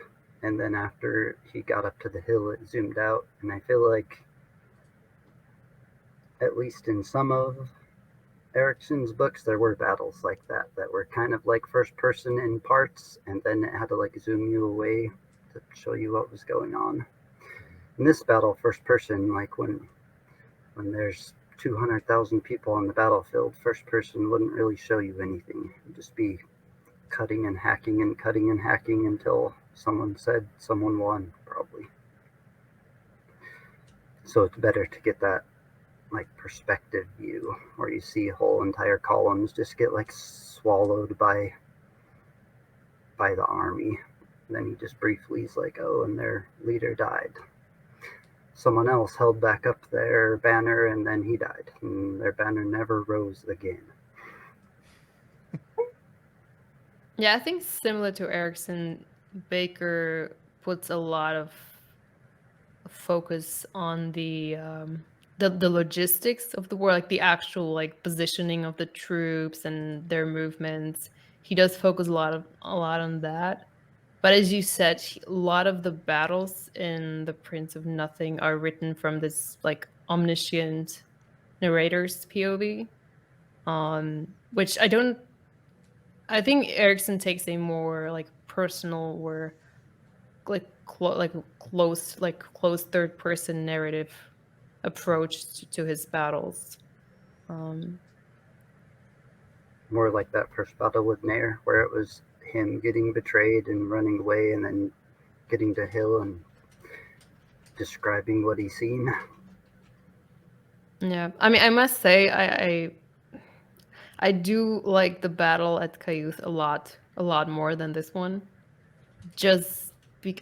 And then after he got up to the hill, it zoomed out, and I feel like, at least in some of Erickson's books, there were battles like that were kind of like first person in parts, and then it had to like zoom you away to show you what was going on. In this battle, first person, like when there's 200,000 people on the battlefield, first person wouldn't really show you anything. It'd just be cutting and hacking and cutting and hacking until someone said someone won, probably. So it's better to get that like perspective view where you see whole entire columns just get like swallowed by the army. And then he just briefly is like, oh, and their leader died. Someone else held back up their banner and then he died. And their banner never rose again. Yeah, I think similar to Erickson, Bakker puts a lot of focus on the logistics of the war, like the actual like positioning of the troops and their movements. He does focus a lot on that. But as you said, a lot of the battles in The Prince of Nothing are written from this like omniscient narrator's POV, which I think Erickson takes a more like personal or like close third person narrative approach to his battles. More like that first battle with Nair, where it was him getting betrayed and running away and then getting to Hill and describing what he's seen. Yeah, I mean, I must say, I do like the battle at Cayuth a lot more than this one. Just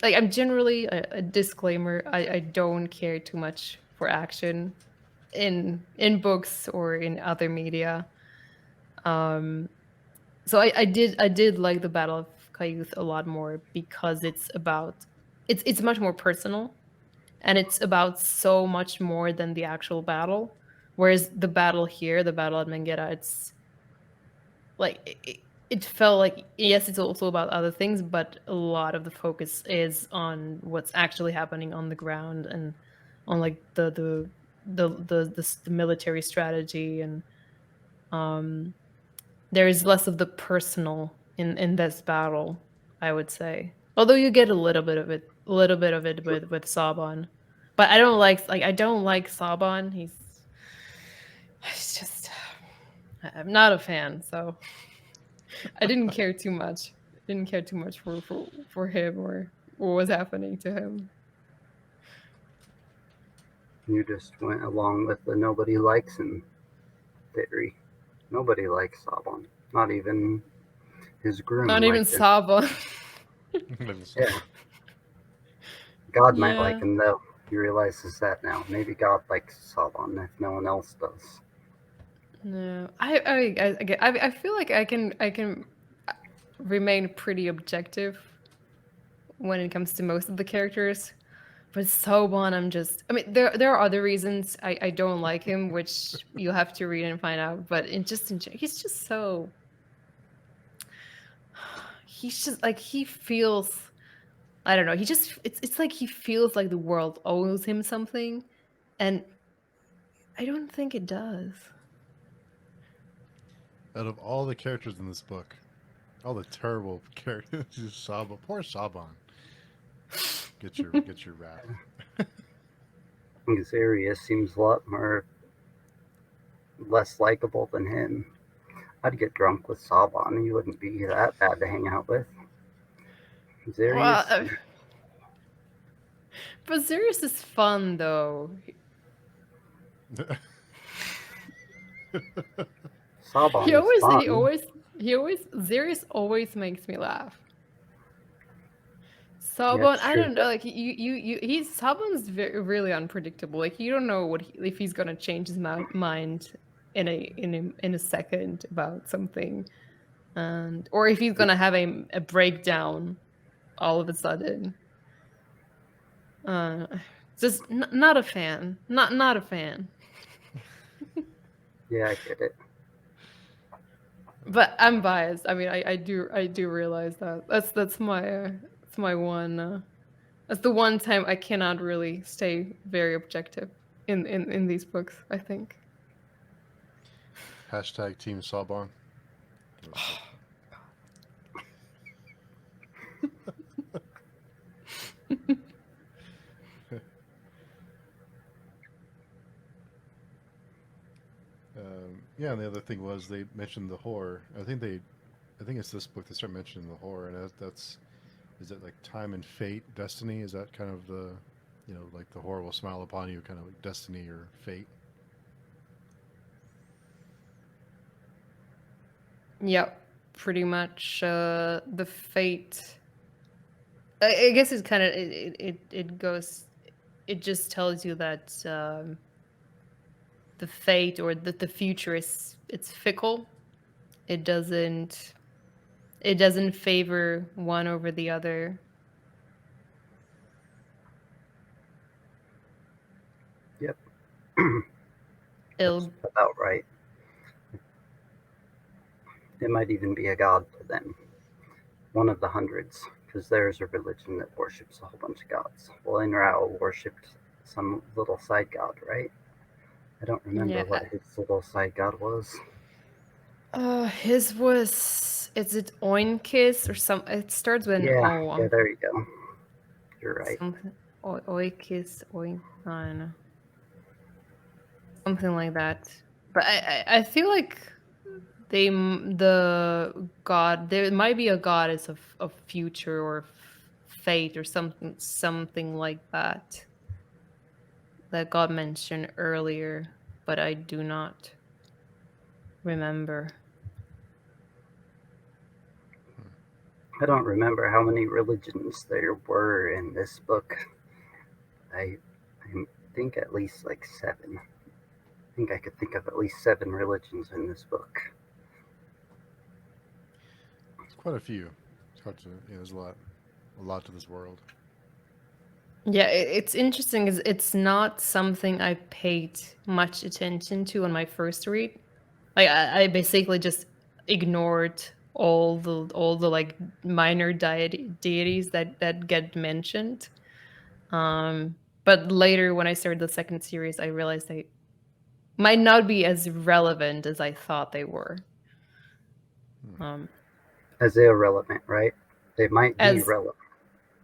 like I'm generally a disclaimer. I don't care too much for action in books or in other media. So I did like the Battle of Cayuth a lot more because it's much more personal, and it's about so much more than the actual battle. Whereas the battle here, the battle at Mengeda, it's like it felt like, yes, it's also about other things, but a lot of the focus is on what's actually happening on the ground and on like the military strategy, and there is less of the personal in this battle, I would say. Although you get a little bit of it with Saban. But I don't like Saban. He's just I'm not a fan, so I didn't care too much. Didn't care too much for him or what was happening to him. You just went along with the nobody likes him theory. Nobody likes Saban. Not even his groom Not even liked him. Saban. Yeah. God might like Yeah. him though. He realizes that now. Maybe God likes Saban if no one else does. No, I feel like I can remain pretty objective when it comes to most of the characters. But Soban, I mean, there are other reasons I don't like him, which you'll have to read and find out. But he's just so, he's just like, he feels, I don't know. It's like he feels like the world owes him something, and I don't think it does. Out of all the characters in this book, all the terrible characters, just Saban. Poor Saban. Get your wrath. Xerius seems a lot less likable than him. I'd get drunk with Saban. He wouldn't be that bad to hang out with. Xerius. Well, but Zirius is fun though. Saban is fun. Zirius always makes me laugh. Yeah, Saban, it's I true. don't know. Like Saban's really unpredictable. Like you don't know if he's gonna change his mind in a second about something, and or if he's gonna have a breakdown all of a sudden. Just not a fan. Not a fan. Yeah, I get it. But I'm biased. I mean, I do realize that. That's my one. That's the one time I cannot really stay very objective in these books, I think. Hashtag Team Saban. Yeah, and the other thing was they mentioned the horror. I think they I think it's this book they start mentioning the horror, and that's is it like time and fate, destiny? Is that kind of the, like the horror will smile upon you, kind of like destiny or fate? Yep, pretty much the fate. I guess it's kind of it goes. It just tells you that the fate or the future is it's fickle. It doesn't it doesn't favor one over the other. Yep, that's It'll about right. It might even be a god to them, one of the hundreds, because there's a religion that worships a whole bunch of gods. Well, Inrao worshipped some little side god, right? I don't remember what yeah. his little side god was. His was is it Oinkis or some? It starts with an Yeah, O. yeah, there you go. You're right. Something Oikis Oink. I don't know, something like that. But I feel like the god there might be a goddess of future or fate or something like that God mentioned earlier, but I do not remember. I don't remember how many religions there were in this book. I think at least like seven. I think I could think of at least seven religions in this book. It's quite a few. It's hard to, there's a lot to this world. Yeah, it's interesting. Is it's not something I paid much attention to on my first read. Like I basically just ignored all the like minor deities that get mentioned. But later when I started the second series, I realized they might not be as relevant as I thought they were. Um, As irrelevant, right? They might be as relevant.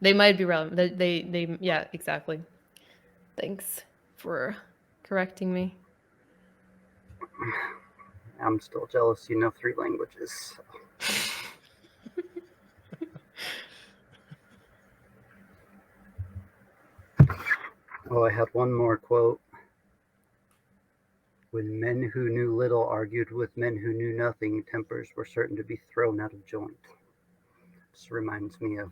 they might be relevant. They yeah, exactly. Thanks for correcting me. I'm still jealous you know three languages. Oh, I had one more quote. When men who knew little argued with men who knew nothing, tempers were certain to be thrown out of joint. This reminds me of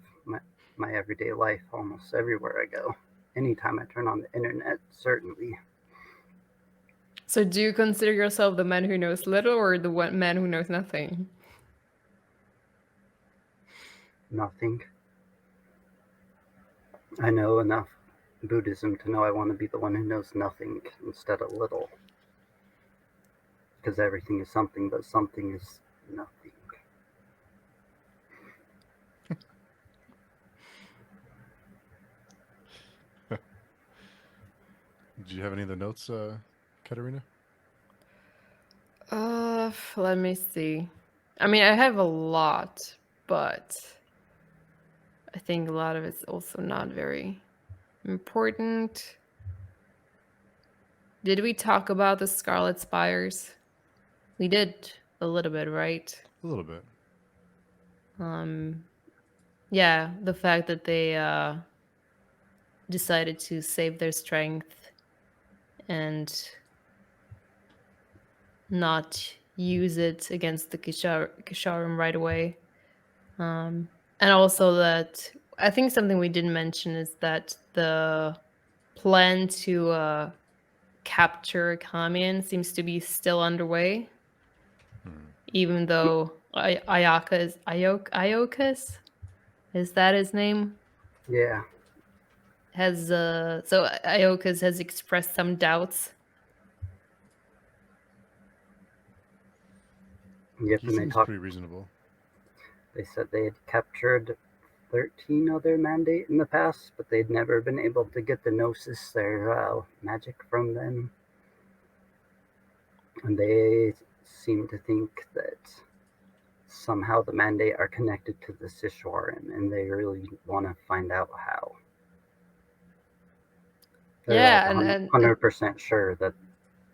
my everyday life almost everywhere I go. Anytime I turn on the internet, certainly So, do you consider yourself the man who knows little or the one man who knows nothing? nothing. I know enough Buddhism to know I want to be the one who knows nothing instead of little. Because everything is something, but something is nothing. Did you have any other notes, Katerina? Let me see. I mean, I have a lot, but I think a lot of it's also not very important. Did we talk about the Scarlet Spires? We did a little bit, right? A little bit. Um, yeah, the fact that they decided to save their strength and not use it against the Kisharim right away. And also that I think something we didn't mention is that the plan to capture Kamian seems to be still underway, even though Iokas, is that his name? Yeah, Has so Iokas has expressed some doubts. yep, He and seems pretty reasonable. they said they had captured 13 other mandate in the past, but they'd never been able to get the Gnosis, their magic from them. And they seem to think that somehow the mandate are connected to the Sishwarim, and they really want to find out how. They're like Yeah, and 100% sure that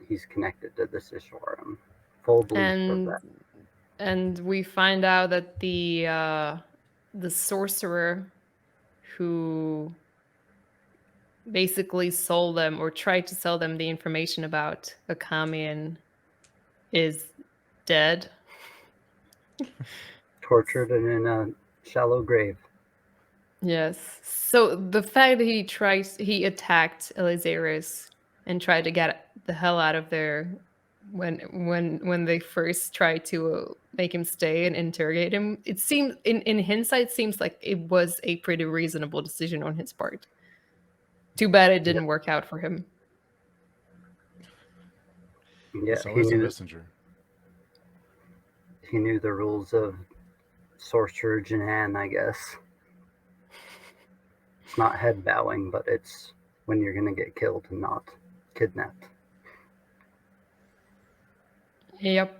he's connected to the Sishwarim. Full belief of and that. And we find out that the sorcerer who basically sold them or tried to sell them the information about Akamian is dead. Tortured and in a shallow grave. Yes. So the fact that he attacked Elizaris and tried to get the hell out of there when they first tried to make him stay and interrogate him, it seems in hindsight seems like it was a pretty reasonable decision on his part. Too bad it didn't work out for him. Yeah, It's always a messenger. He knew the rules of Sorcerer Janan, I guess. It's not head bowing, but it's when you're going to get killed and not kidnapped. Yep.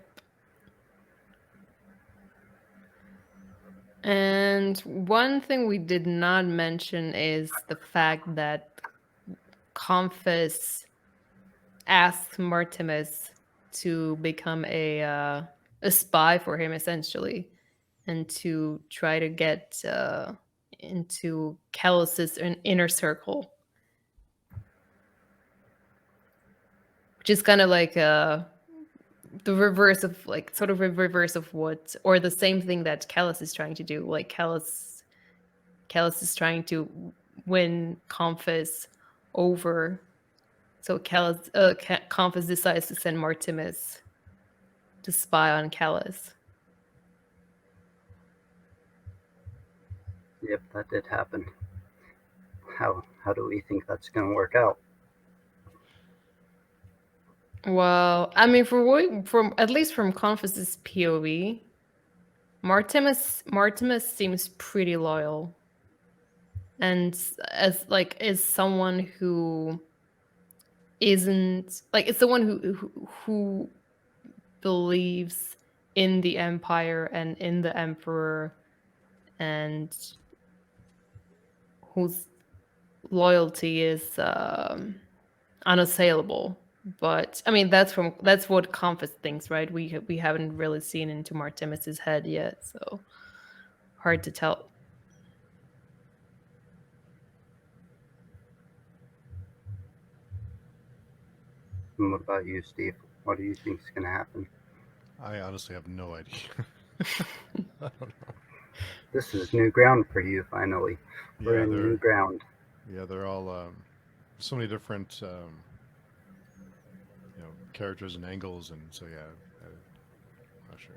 And one thing we did not mention is the fact that Confus asked Martimus to become a spy for him, essentially, and to try to get into Callus's inner circle, which is kind of like the reverse of like sort of a reverse of what, or the same thing that Callus is trying to do. Like Callus is trying to win Confus over. So Confus decides to send Martimus to spy on Callus. Yep, that did happen. How do we think that's going to work out? Well, I mean, from at least from Confus's POV, Martimus seems pretty loyal, and is someone who isn't like it's someone who believes in the Empire and in the Emperor, and whose loyalty is unassailable. But I mean, that's what Confus thinks, right? We haven't really seen into Martimus's head yet, so hard to tell. And what about you, Steve? What do you think is going to happen? I honestly have no idea. I don't know. This is new ground for you, finally. We're in new ground. Yeah, they're all so many different characters and angles, and so yeah, I'm not sure.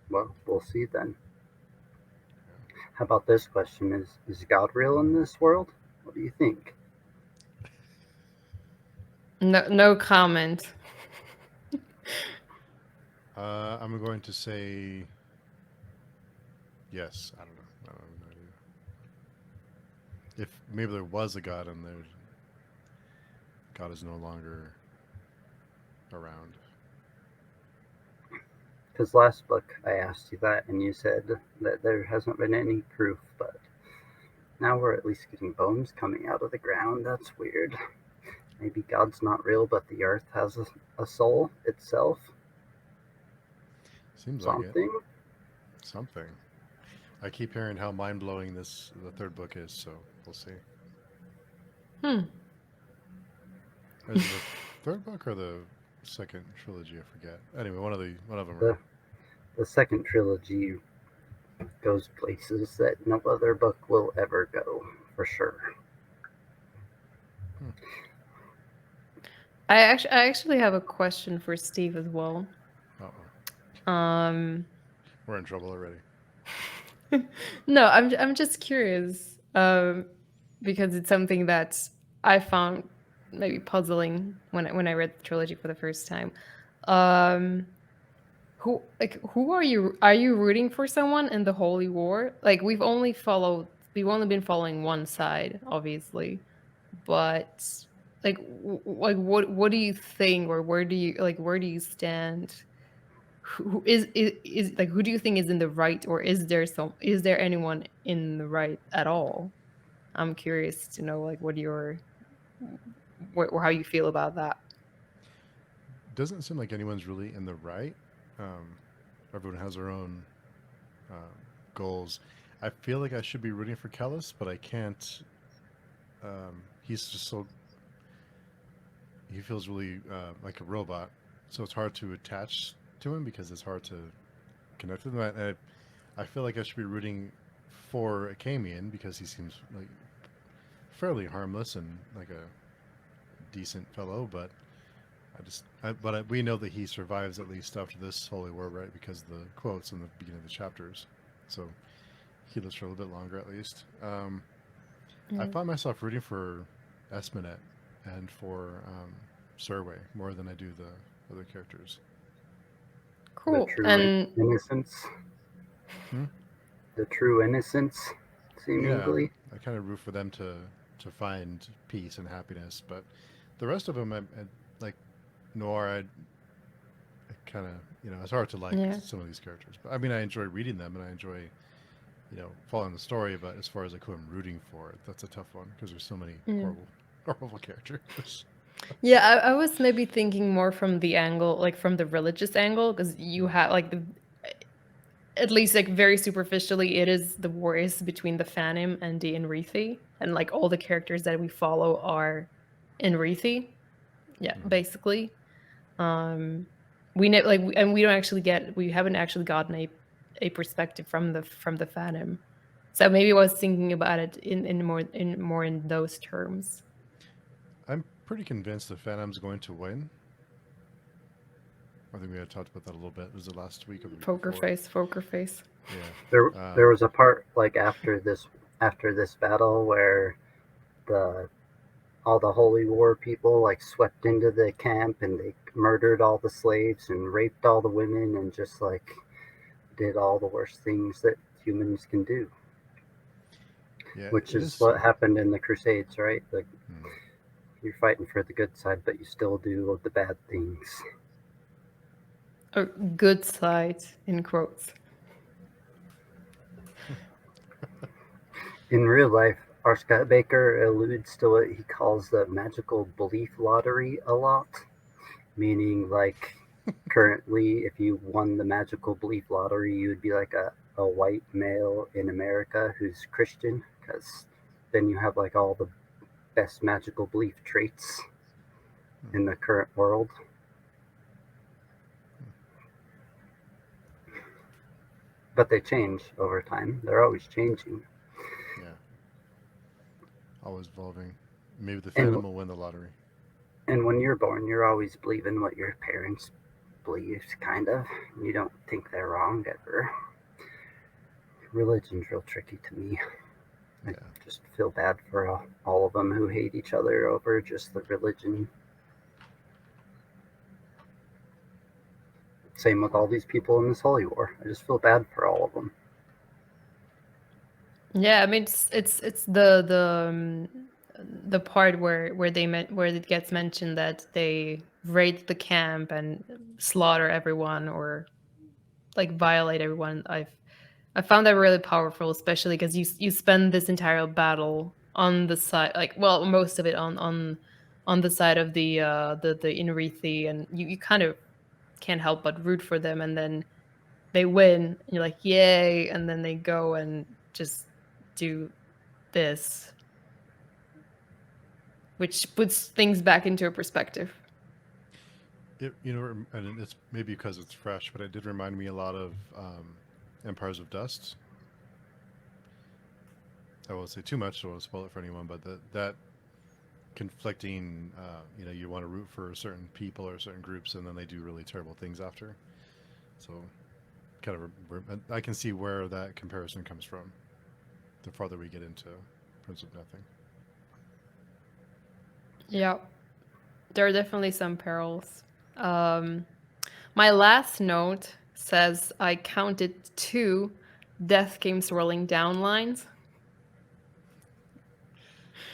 Well, we'll see then. How about this question? Is God real in this world? What do you think? No comment. I'm going to say yes. I don't know. I don't have no idea. If maybe there was a God and God is no longer around. Because last book I asked you that and you said that there hasn't been any proof, but now we're at least getting bones coming out of the ground. That's weird. Maybe God's not real, but the earth has a soul itself. Seems something. Like it. Something. I keep hearing how mind-blowing the third book is, so we'll see. Is it the third book or the second trilogy? I forget. Anyway, one of them. The second trilogy goes places that no other book will ever go, for sure. I actually have a question for Steve as well. Uh-oh. We're in trouble already. No, I'm just curious because it's something that I found maybe puzzling when I read the trilogy for the first time. Who are you? Are you rooting for someone in the Holy War? Like we've only been following one side, obviously, but like what do you think, or where do you stand? Who is like, who do you think is in the right, or is there anyone in the right at all? I'm curious to know like how you feel about that. doesn't seem like anyone's really in the right. Um, everyone has their own uh, goals. I feel like I should be rooting for Kellis, but I can't. He's just so he feels really like a robot, so it's hard to attach to him because it's hard to connect with him. I feel like I should be rooting for Akamian because he seems like fairly harmless and like a decent fellow, but we know that he survives at least after this holy war, right? Because of the quotes in the beginning of the chapters, so he lives for a little bit longer at least. I Mm. find myself rooting for Esminet and for Surway more than I do the other characters. The Cool. true And innocence. Hmm? The true innocence, Yeah, seemingly. I kind of root for them to find peace and happiness, but the rest of them, I like Noir. I kind of it's hard to like yeah. some of these characters, but I mean I enjoy reading them and I enjoy following the story. But as far as like who I'm rooting for, that's a tough one because there's so many Yeah. horrible characters. Yeah, I was maybe thinking more from the angle, like from the religious angle, because you have like at least like very superficially, it is the war is between the Phantom and the Enrithi, and like all the characters that we follow are Enrithi. Yeah, Mhm. basically. Um, we know like, and we don't actually we haven't actually gotten a perspective from the Phantom. So maybe I was thinking about it in those terms. I'm pretty convinced the Phantom's going to win. I think we had talked about that a little bit. Was it last week or the week Poker before? face, poker face. There was a part like after this battle where the all the holy war people like swept into the camp and they murdered all the slaves and raped all the women and just like did all the worst things that humans can do, Yeah, which it is is. what happened in the Crusades, right? Like Hmm. you're fighting for the good side, but you still do the bad things. A good side in quotes. In real life, our Scott Baker alludes to what he calls the magical belief lottery a lot, meaning like currently if you won the magical belief lottery you would be like a white male in America who's Christian because then you have like all the best magical belief traits in the current world. But they change over time. They're always changing. Yeah, always evolving. Maybe the And Phantom will win the lottery. and when you're born, you're always believing what your parents believe, kind of. You don't think they're wrong ever. Religion's real tricky to me. I Yeah. just feel bad for all of them who hate each other over just the religion. Same with all these people in this holy war. I just feel bad for all of them. Yeah, I mean it's the part where where it gets mentioned that they raid the camp and slaughter everyone or like violate everyone. I found that really powerful, especially because you spend this entire battle on the side, like well, most of it on the side of the Inrithi, and you kind of can't help but root for them, and then they win, and you're like, yay, and then they go and just do this, which puts things back into a perspective. And it's maybe because it's fresh, but it did remind me a lot of Empires of Dust. I won't say too much, so I won't spoil it for anyone. But that conflicting, you want to root for certain people or certain groups, and then they do really terrible things after. So, kind of, I can see where that comparison comes from. The farther we get into Prince of Nothing. Yeah, there are definitely some perils. My last note says I counted 2 death came swirling down lines.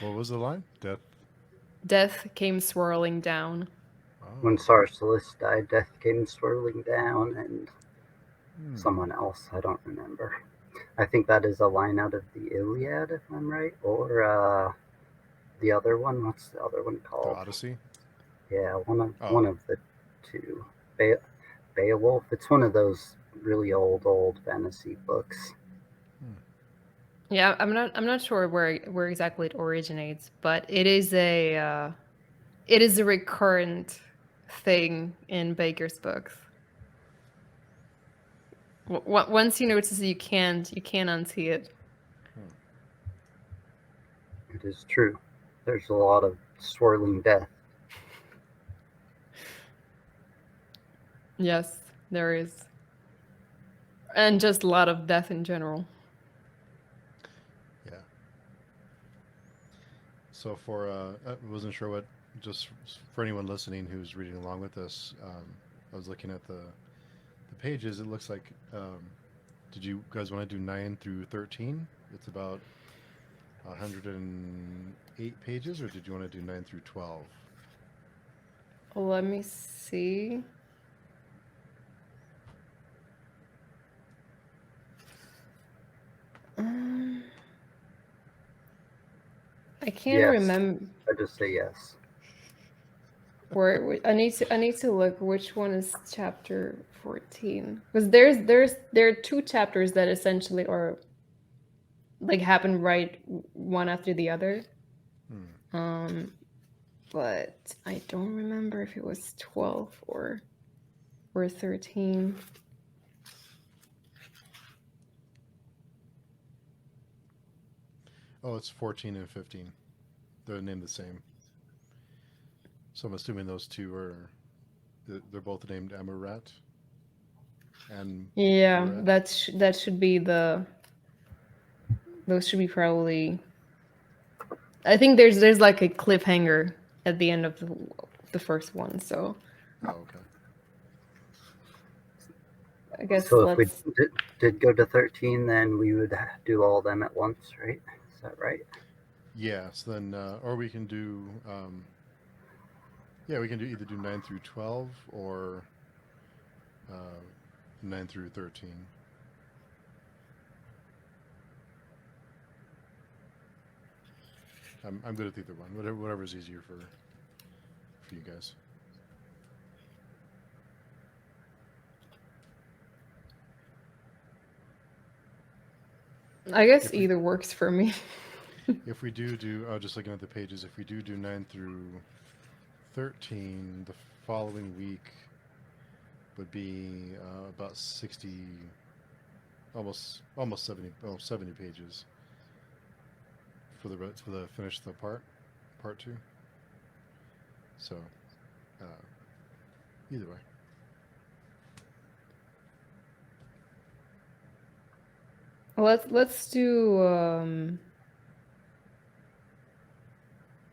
What was the line? Death. Death came swirling down. When Oh. Sarsalis died, death came swirling down, and Hmm. someone else, I don't remember. I think that is a line out of the Iliad, if I'm right, or the other one. What's the other one The called? Odyssey. Yeah, one Oh. of the to Beowulf. It's one of those really old fantasy books. Yeah, I'm not sure where exactly it originates, but it is a recurrent thing in Baker's books. Once you notice it, you can't unsee it. It is true. There's a lot of swirling death. Yes, there is. And just a lot of death in general. Yeah. So for I wasn't sure what, just for anyone listening who's reading along with us, I was looking at the pages. It looks like, did you guys want to do 9 through 13? It's about 108 pages, or did you want to do 9 through 12? Let me see. I can't Yes. remember. I just say yes. Where I need to look which one is chapter 14, because there are two chapters that essentially are like happen right one after the other. But I don't remember if it was 12 or 13. Oh, it's 14 and 15. They're named the same. So I'm assuming those two are, they're both named Amarat. And Yeah, Amarat. that should be those should be probably. I think there's like a cliffhanger at the end of the first one, so. Oh, okay. I guess So if we did go to 13, then we would do all of them at once, right? Is that right? Yeah. So then, or we can do, yeah, we can either do 9 through 12 or 9 through 13. I'm good with either one. Whatever's easier for you guys. I guess either works for me. If we do, just looking at the pages, if we do 9 through 13, the following week would be about 60, almost 70 pages for the finish the part 2. So either way. Let's do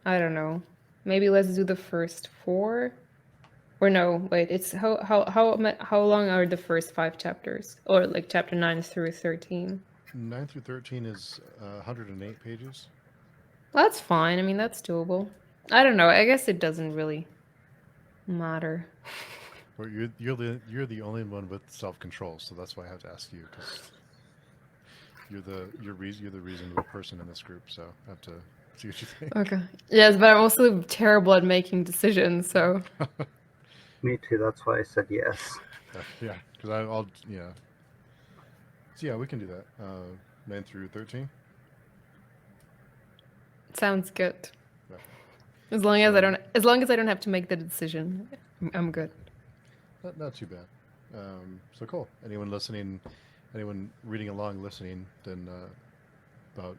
I don't know. Maybe let's do the first 4. Or no, wait, it's how long are the first 5 chapters? Or like chapter 9 through 13? 9 through 13 is 108 pages. Well, that's fine. I mean, that's doable. I don't know. I guess it doesn't really matter. Or you're the only one with self-control, so that's why I have to ask you, because you're the reasonable person in this group. So I have to see what you think. Okay. Yes, but I'm also terrible at making decisions, so. Me too. That's why I said yes. Yeah, because I'll yeah. So yeah, we can do that. 9 through 13. Sounds good. Yeah. As long as I don't have to make the decision, I'm good. Not too bad. So cool. Anyone listening, anyone reading along, listening, then about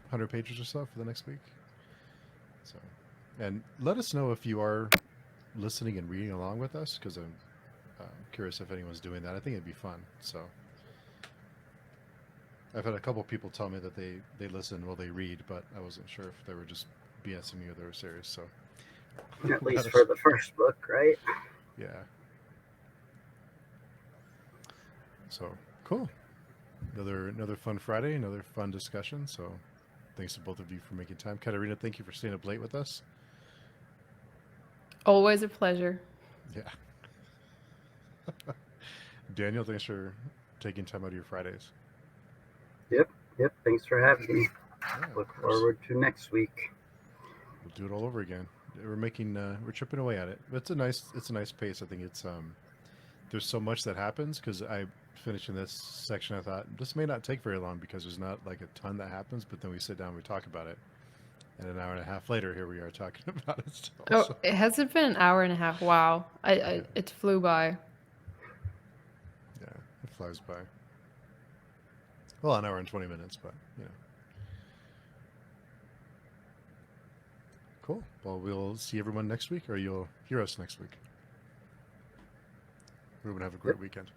100 pages or so for the next week. So, and let us know if you are listening and reading along with us, because I'm curious if anyone's doing that. I think it'd be fun. So I've had a couple people tell me that they listen while they read, but I wasn't sure if they were just BSing me or they were serious. So At least for the first book, right? Yeah. So cool. Another fun Friday, another fun discussion. So thanks to both of you for making time. Katerina, thank you for staying up late with us. Always a pleasure. Yeah. Daniel, thanks for taking time out of your Fridays. Yep. Thanks for having me. Yeah, Look forward to next week. We'll do it all over again. we're chipping away at it. It's a nice pace. I think it's there's so much that happens because I finishing this section. I thought this may not take very long because there's not like a ton that happens. But then we sit down, we talk about it, and an hour and a half later, here we are talking about it still. Oh, So, has it been an hour and a half? Wow, Yeah. it flew by. yeah, it flies by. Well, an hour and 20 minutes, but Cool. Well, we'll see everyone next week, or you'll hear us next week. Everyone have a great weekend.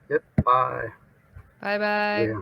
Yep. Bye. Bye bye. Yeah.